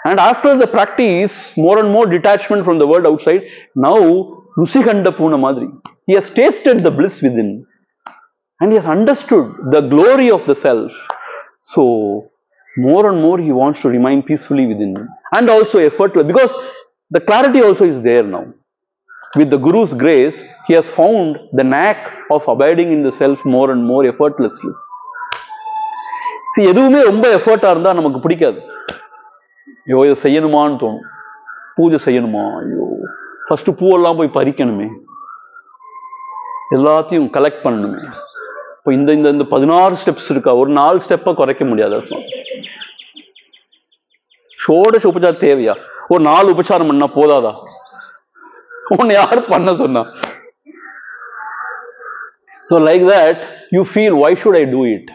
And after the practice, more and more detachment from the world outside, now, Rusikanda Puna Madri, he has tasted the bliss within. And he has understood the glory of the self. So, more and more he wants to remain peacefully within. And also effortless, because the clarity also is there now. With the Guru's grace, he has found the knack of abiding in the self more and more effortlessly. See, எதுவுமே ரொம்ப எஃபர்ட்டா இருந்தா நமக்கு பிடிக்காது. ஐயோ இதை செய்யணுமான்னு தோணும். பூஜை செய்யணுமா, ஐயோ ஃபர்ஸ்ட் பூவெல்லாம் போய் பறிக்கணுமே, எல்லாத்தையும் கலெக்ட் பண்ணணுமே. இப்போ இந்த 16 ஸ்டெப்ஸ் இருக்கா, ஒரு 4 ஸ்டெப்பை குறைக்க முடியாதா சுவாமி? ஷோடச உபச்சாரம் தேவையா? ஒரு 4 உபச்சாரம் பண்ணா போதாதா? உன்னை யாரு பண்ண சொன்னா? So like that you feel, why should I do it?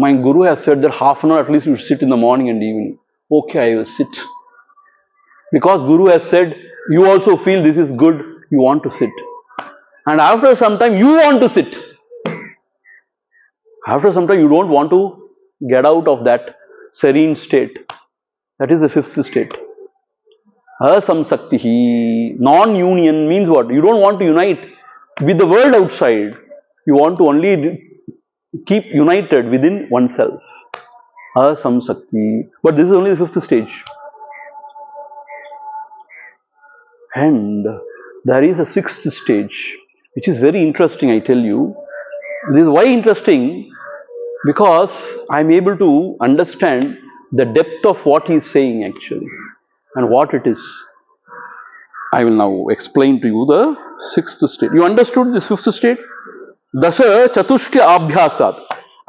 My guru has said that half an hour at least you should sit in the morning and evening. Okay, I will sit. Because guru has said, you also feel this is good, you want to sit. And after some time you want to sit. After some time you don't want to get out of that serene state. That is the 5th state. Asamsaktihi. Non-union means what? You don't want to unite with the world outside. You want to only keep united within oneself. Asamsakti. But this is only the 5th stage. And there is a 6th stage, which is very interesting, I tell you. This is why interesting, because I am able to understand the depth of what he is saying actually, and what it is. I will now explain to you the 6th state. You understood this 5th state? Dasha Chatushtya Abhyasat.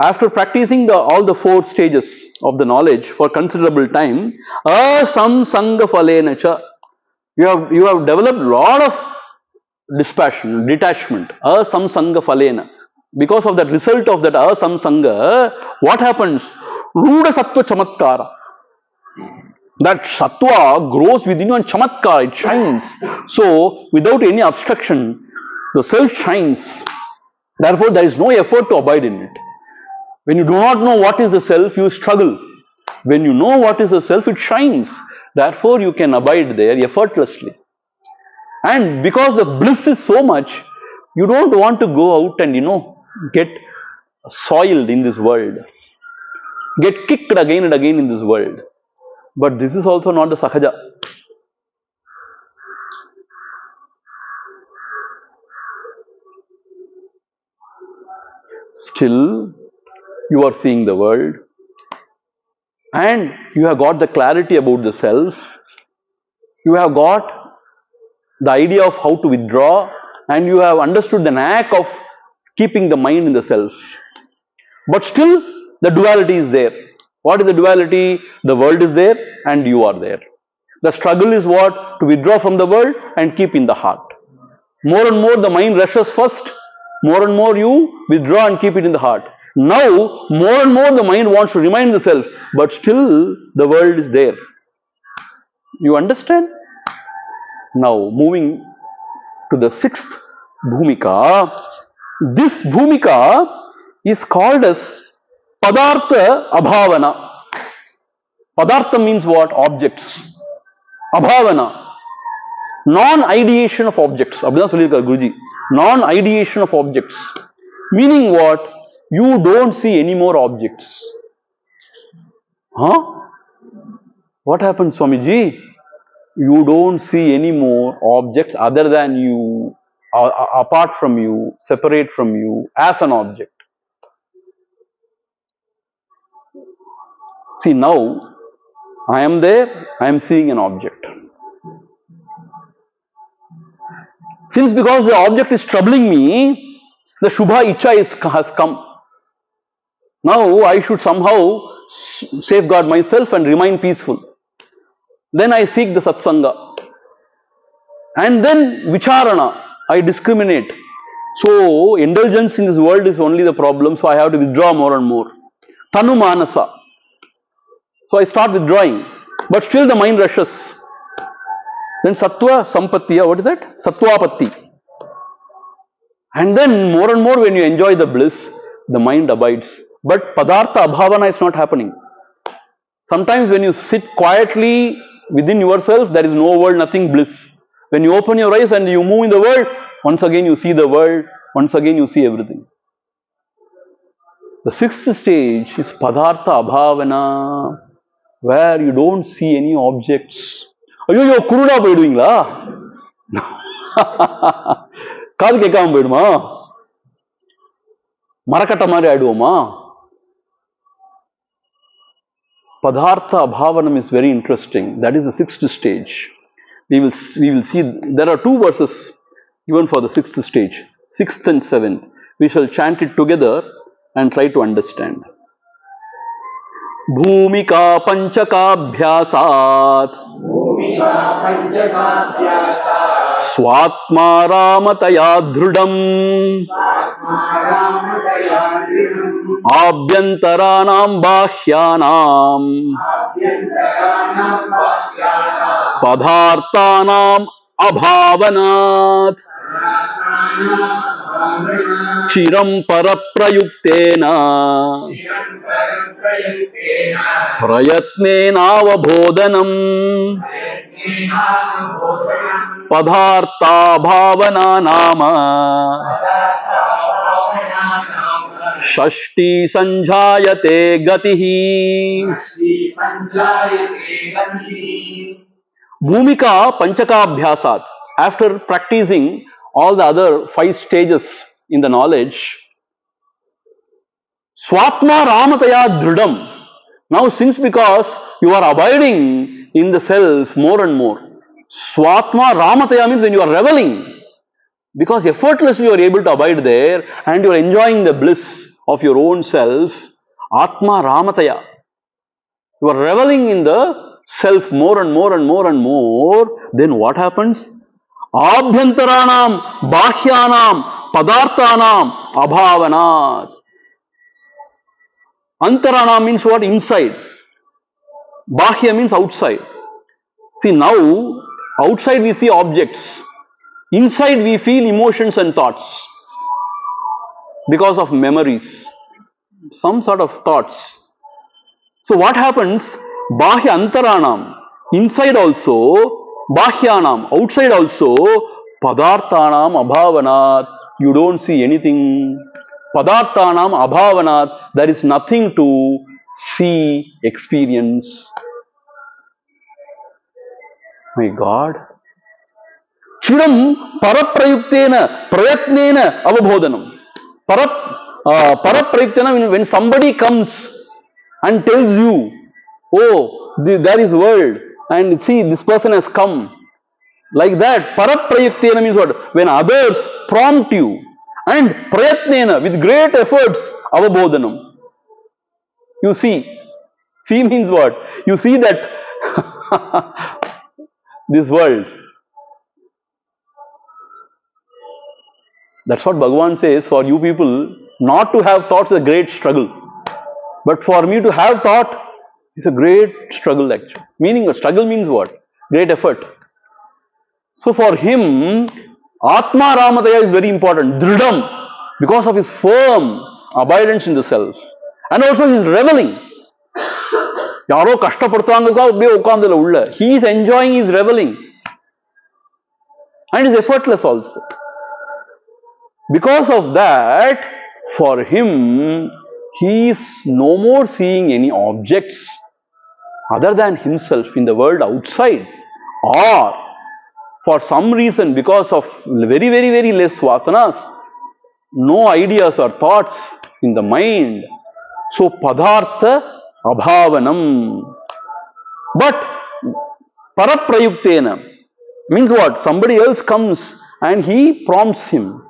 After practicing all the 4 stages of the knowledge for considerable time, Asamsanga Phalenacha. You have developed a lot of dispassion, detachment. Asamsanga Phalena. Because of that result of that asamsanga, what happens? Ruda Sattva Chamatkara. That Sattva grows within you and Chamatkara, it shines. So, without any obstruction, the self shines. Therefore, there is no effort to abide in it. When you do not know what is the self, you struggle. When you know what is the self, it shines. Therefore, you can abide there effortlessly. And because the bliss is so much, you don't want to go out and, get soiled in this world. Get kicked again and again in this world. But this is also not the sahaja. Still, you are seeing the world. And you have got the clarity about the self. You have got the idea of how to withdraw. And you have understood the knack of keeping the mind in the self. But still, the duality is there. What is the duality? The world is there and you are there. The struggle is what? To withdraw from the world and keep in the heart. More and more the mind rushes first. More and more you withdraw and keep it in the heart. Now, more and more the mind wants to remind the self. But still, the world is there. You understand? Now, moving to the 6th bhumika. This bhumika is called as Padartha Abhavana. Padartha means what? Objects. Abhavana. Non-ideation of objects. Abhidhan Solirkar Guruji. Non-ideation of objects. Meaning what? You don't see any more objects. Huh? What happens, Swamiji? You don't see any more objects other than you, apart from you, separate from you, as an object. See, now, I am there, I am seeing an object. Since because the object is troubling me, the Shubha Icha has come. Now, I should somehow safeguard myself and remain peaceful. Then I seek the satsanga. And then vicharana, I discriminate. So, indulgence in this world is only the problem, so I have to withdraw more and more. Tanu manasa. So, I start withdrawing. But still the mind rushes. Then sattva sampattiya, what is that? Sattvapatti. And then more and more when you enjoy the bliss, the mind abides. But padartha abhavana is not happening. Sometimes when you sit quietly within yourself, there is no world, nothing bliss. When you open your eyes and you move in the world, once again you see the world, once again you see everything. The 6th stage is Padartha Abhavana, where you don't see any objects. Ayyo, kuruda poiduvingla? Kaadu kekkama poiduma? Marakatta mari aiduvoma? Padartha Abhavanam is very interesting. That is the sixth stage. We will see there are two verses even for the sixth stage, sixth and seventh. We shall chant it together and try to understand. Bhumika Panchakabhyasat Swatma Ramataya Dhrudam Abhyantaranam Bahyanam Padarthanam Abhavanat Chiram Paraprayuktena Prayatnena Avabodhanam Padartha Bhavana Nama Shashti Sanjayate Gatihi. Bhumika Panchakabhyasat. After practicing all the other 5 stages in the knowledge, Swatma Ramataya Dhrudam. Now, since because you are abiding in the self more and more, Swatma Ramataya means when you are reveling, because effortlessly you are able to abide there and you are enjoying the bliss of your own self, Atma Ramataya. You are reveling in the self more and more and more and more, then what happens? Abhyantaranam, Bahyanam, Padarthanam, Abhavanat. Antaranam means what? Inside. Bahya means outside. See, now, outside we see objects. Inside we feel emotions and thoughts. Because of memories. Some sort of thoughts. So what happens? Bahya Antaranam. Inside also, Bahyanam. Outside also, Padarthanam Abhavanat. You don't see anything. Padarthanam Abhavanat. There is nothing to see, experience. My God. Chiram Paraprayuktena Prayatnena Avabodhanam. Paraprayuktena, when somebody comes and tells you, oh, there is world, and see, this person has come. Like that, Paraprayuktena means what? When others prompt you, and Prayatnena, with great efforts, Avabodhanam. You see. See means what? You see that this world. That's what Bhagavan says, for you people, not to have thoughts is a great struggle. But for me to have thought is a great struggle actually. Meaning, struggle means what? Great effort. So for him, Atma Ramataya is very important. Dridam, because of his firm abidance in the self. And also his reveling. Yaro kashtapadutanga, he is enjoying his reveling. And is effortless also. Because of that, for him, he is no more seeing any objects other than himself in the world outside, or for some reason, because of very, very, very less vasanas, no ideas or thoughts in the mind. So, Padartha Abhavanam. But Paraprayuktena means what? Somebody else comes and he prompts him.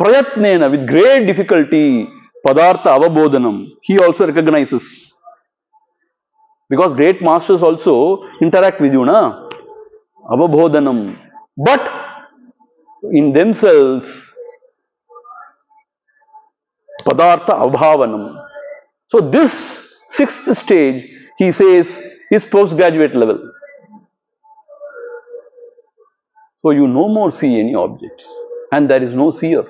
Prayatnena, with great difficulty, Padartha Avabodhanam. He also recognizes. Because great masters also interact with you, na? Avabodhanam. But in themselves, Padartha Abhavanam. So this sixth stage, he says, is postgraduate level. So you no more see any objects. And there is no seer.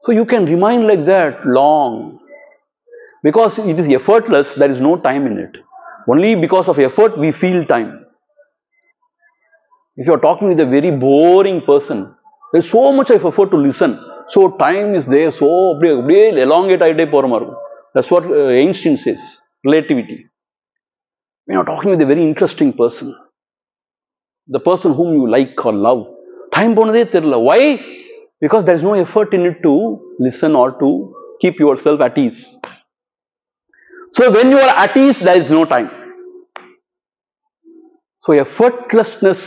So you can remain like that long. Because it is effortless, there is no time in it. Only because of effort we feel time. If you are talking with a very boring person, there is so much of effort to listen. So time is there, so elongate. That's what Einstein says, relativity. When you are talking with a very interesting person, the person whom you like or love, time ponade therilla. Why? Because there is no effort in it to listen or to keep yourself at ease. So when you are at ease, there is no time. So effortlessness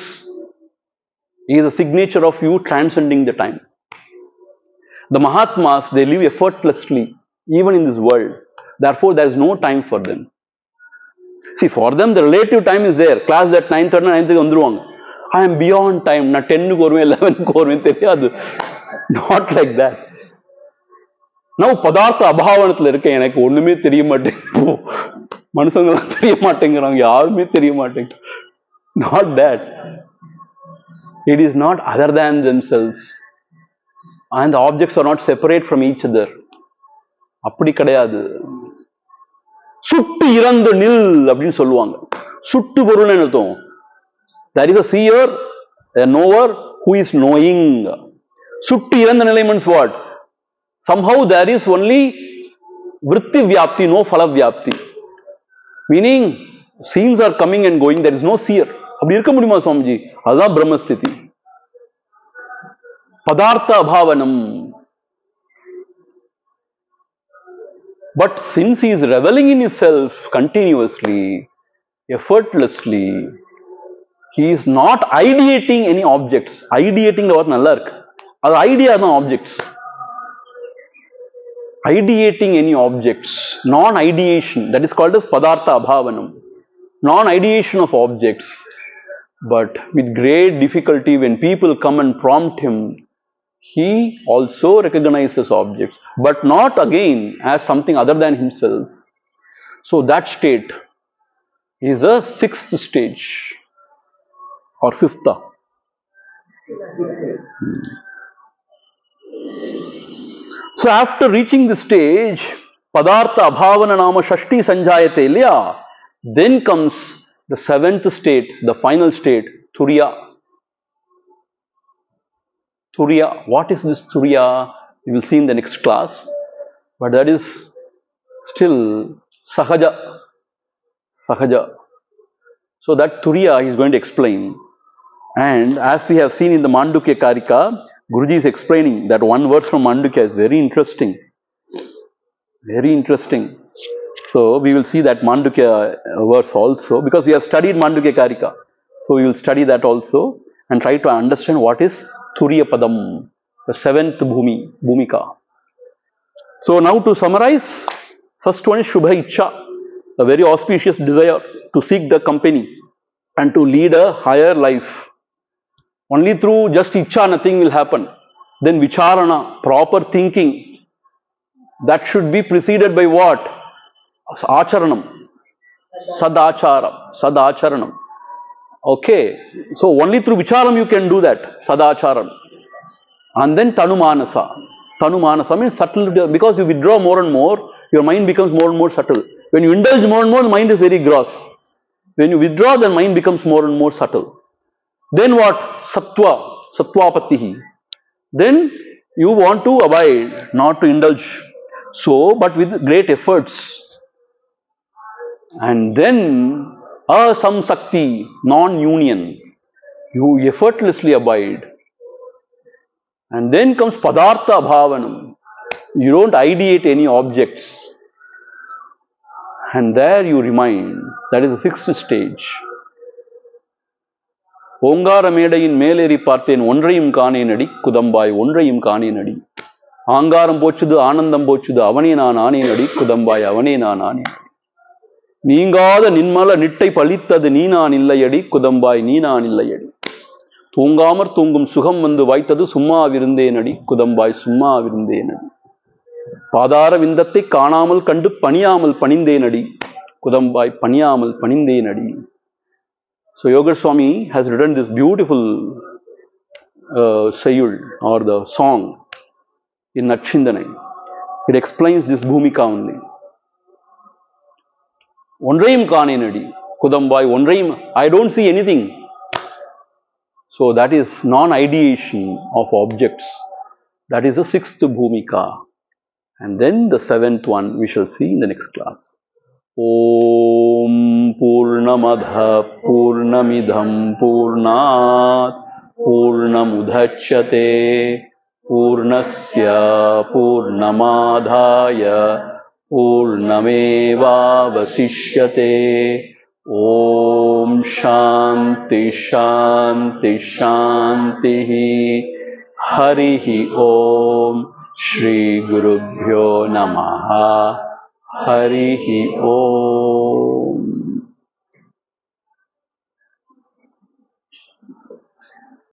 is a signature of you transcending the time. The Mahatmas, they live effortlessly, even in this world. Therefore, there is no time for them. See, for them, the relative time is there. Class at 9:30, 9:30 வந்துருவாங்க. I am beyond time. நான் 10 க்கு வருவேன், 11 க்கு வருவேன் தெரியாது. Not like that. Now, பதார்த்த அபாவனத்தில் இருக்க எனக்கு ஒண்ணுமே தெரிய மாட்டேங்குது. மனுஷங்களாம் தெரிய மாட்டேங்கிறாங்க, யாருமே தெரிய மாட்டேங்குது. Not that. It is not other than themselves. And the objects are not separate from each other. அப்படி கிடையாது. சுட்டு இறந்து நில் அப்படின்னு சொல்லுவாங்க. சுட்டு பொருள் அர்த்தம். There is a seer, a knower who is knowing. சுட்டு இறந்த நிலை means what? Somehow there is only vritti vyapti, no phala vyapti. Meaning, scenes are coming and going, there is no seer. அப்படி இருக்க முடியுமா சுவாமிஜி? அதுதான் பிரம்மஸ்திதி. பதார்த்த அபாவனம். But since he is reveling in himself continuously, effortlessly, he is not ideating any objects. Ideating the word நல்லா இருக்கு. அது idea தான் objects. Ideating any objects, non-ideation, that is called as padartha abhavanam. Non-ideation of objects. But with great difficulty, when people come and prompt him, he also recognizes objects, but not again as something other than himself. So that state is a sixth stage or fifth. So after reaching this stage, padartha abhavana nama shashti sanjayate ilya, then comes the seventh state, the final state, turiya. Turiya. What is this turiya? We will see in the next class. But that is still sahaja. Sahaja. So that turiya he is going to explain. And as we have seen in the Mandukya Karika, Guruji is explaining that one verse from Mandukya is very interesting. Very interesting. So we will see that Mandukya verse also, because we have studied Mandukya Karika. So we will study that also and try to understand what is Turiya Padam, the seventh Bhumika. So now to summarize, first one is Shubha Ichcha, a very auspicious desire to seek the company and to lead a higher life. Only through just Ichcha nothing will happen. Then Vicharana, proper thinking, that should be preceded by what? Acharanam. Sadacharanam. Okay. So only through Vicharam you can do that. Sadacharanam. And then Tanumanasa. Tanumanasa means subtle, because you withdraw more and more, your mind becomes more and more subtle. When you indulge more and more, the mind is very gross. When you withdraw, the mind becomes more and more subtle. Then what? Sattva. Sattvapattihi. Then you want to abide, not to indulge. So, but with great efforts. And then asamsakti, non-union. You effortlessly abide. And then comes padartha abhavanam. You don't ideate any objects. And there you remain. That is the sixth stage. ஓங்கார மேடையின் மேலேறி பார்த்தேன் ஒன்றையும் காணேனடி குதம்பாய் ஒன்றையும் காணேனடி ஆங்காரம் போச்சுது ஆனந்தம் போச்சுது அவனே நான் ஆனேனடி குதம்பாய் அவனே நான் ஆனேனடி நீங்காத நின்மல நிட்டை பழித்தது நீ நான் இல்லையடி குதம்பாய் நீ நான் இல்லையடி தூங்காமற் தூங்கும் சுகம் வந்து வாய்த்தது சும்மாவிருந்தேனடி குதம்பாய் சும்மாவிருந்தேனடி பாதார விந்தத்தை காணாமல் கண்டு பணியாமல் பணிந்தேனடி குதம்பாய் பணியாமல் பணிந்தேனடி. So Yoga Swami has written this beautiful sayul or the song in Natchindanai. It explains this bhumika only. Onrayim kaanenadi, kudambai onrayim, I don't see anything. So that is non-ideation of objects. That is the sixth bhumika. And then the seventh one we shall see in the next class. Om Purnamadha Purnamidham Purnat Purnamudhachyate पूर्णस्य पूर्णमादाय पूर्णमेवावशिष्यते। ॐ शान्ति शान्ति शान्तिः। हरिः ॐ। श्री गुरुभ्यो नमः। हरिः ॐ।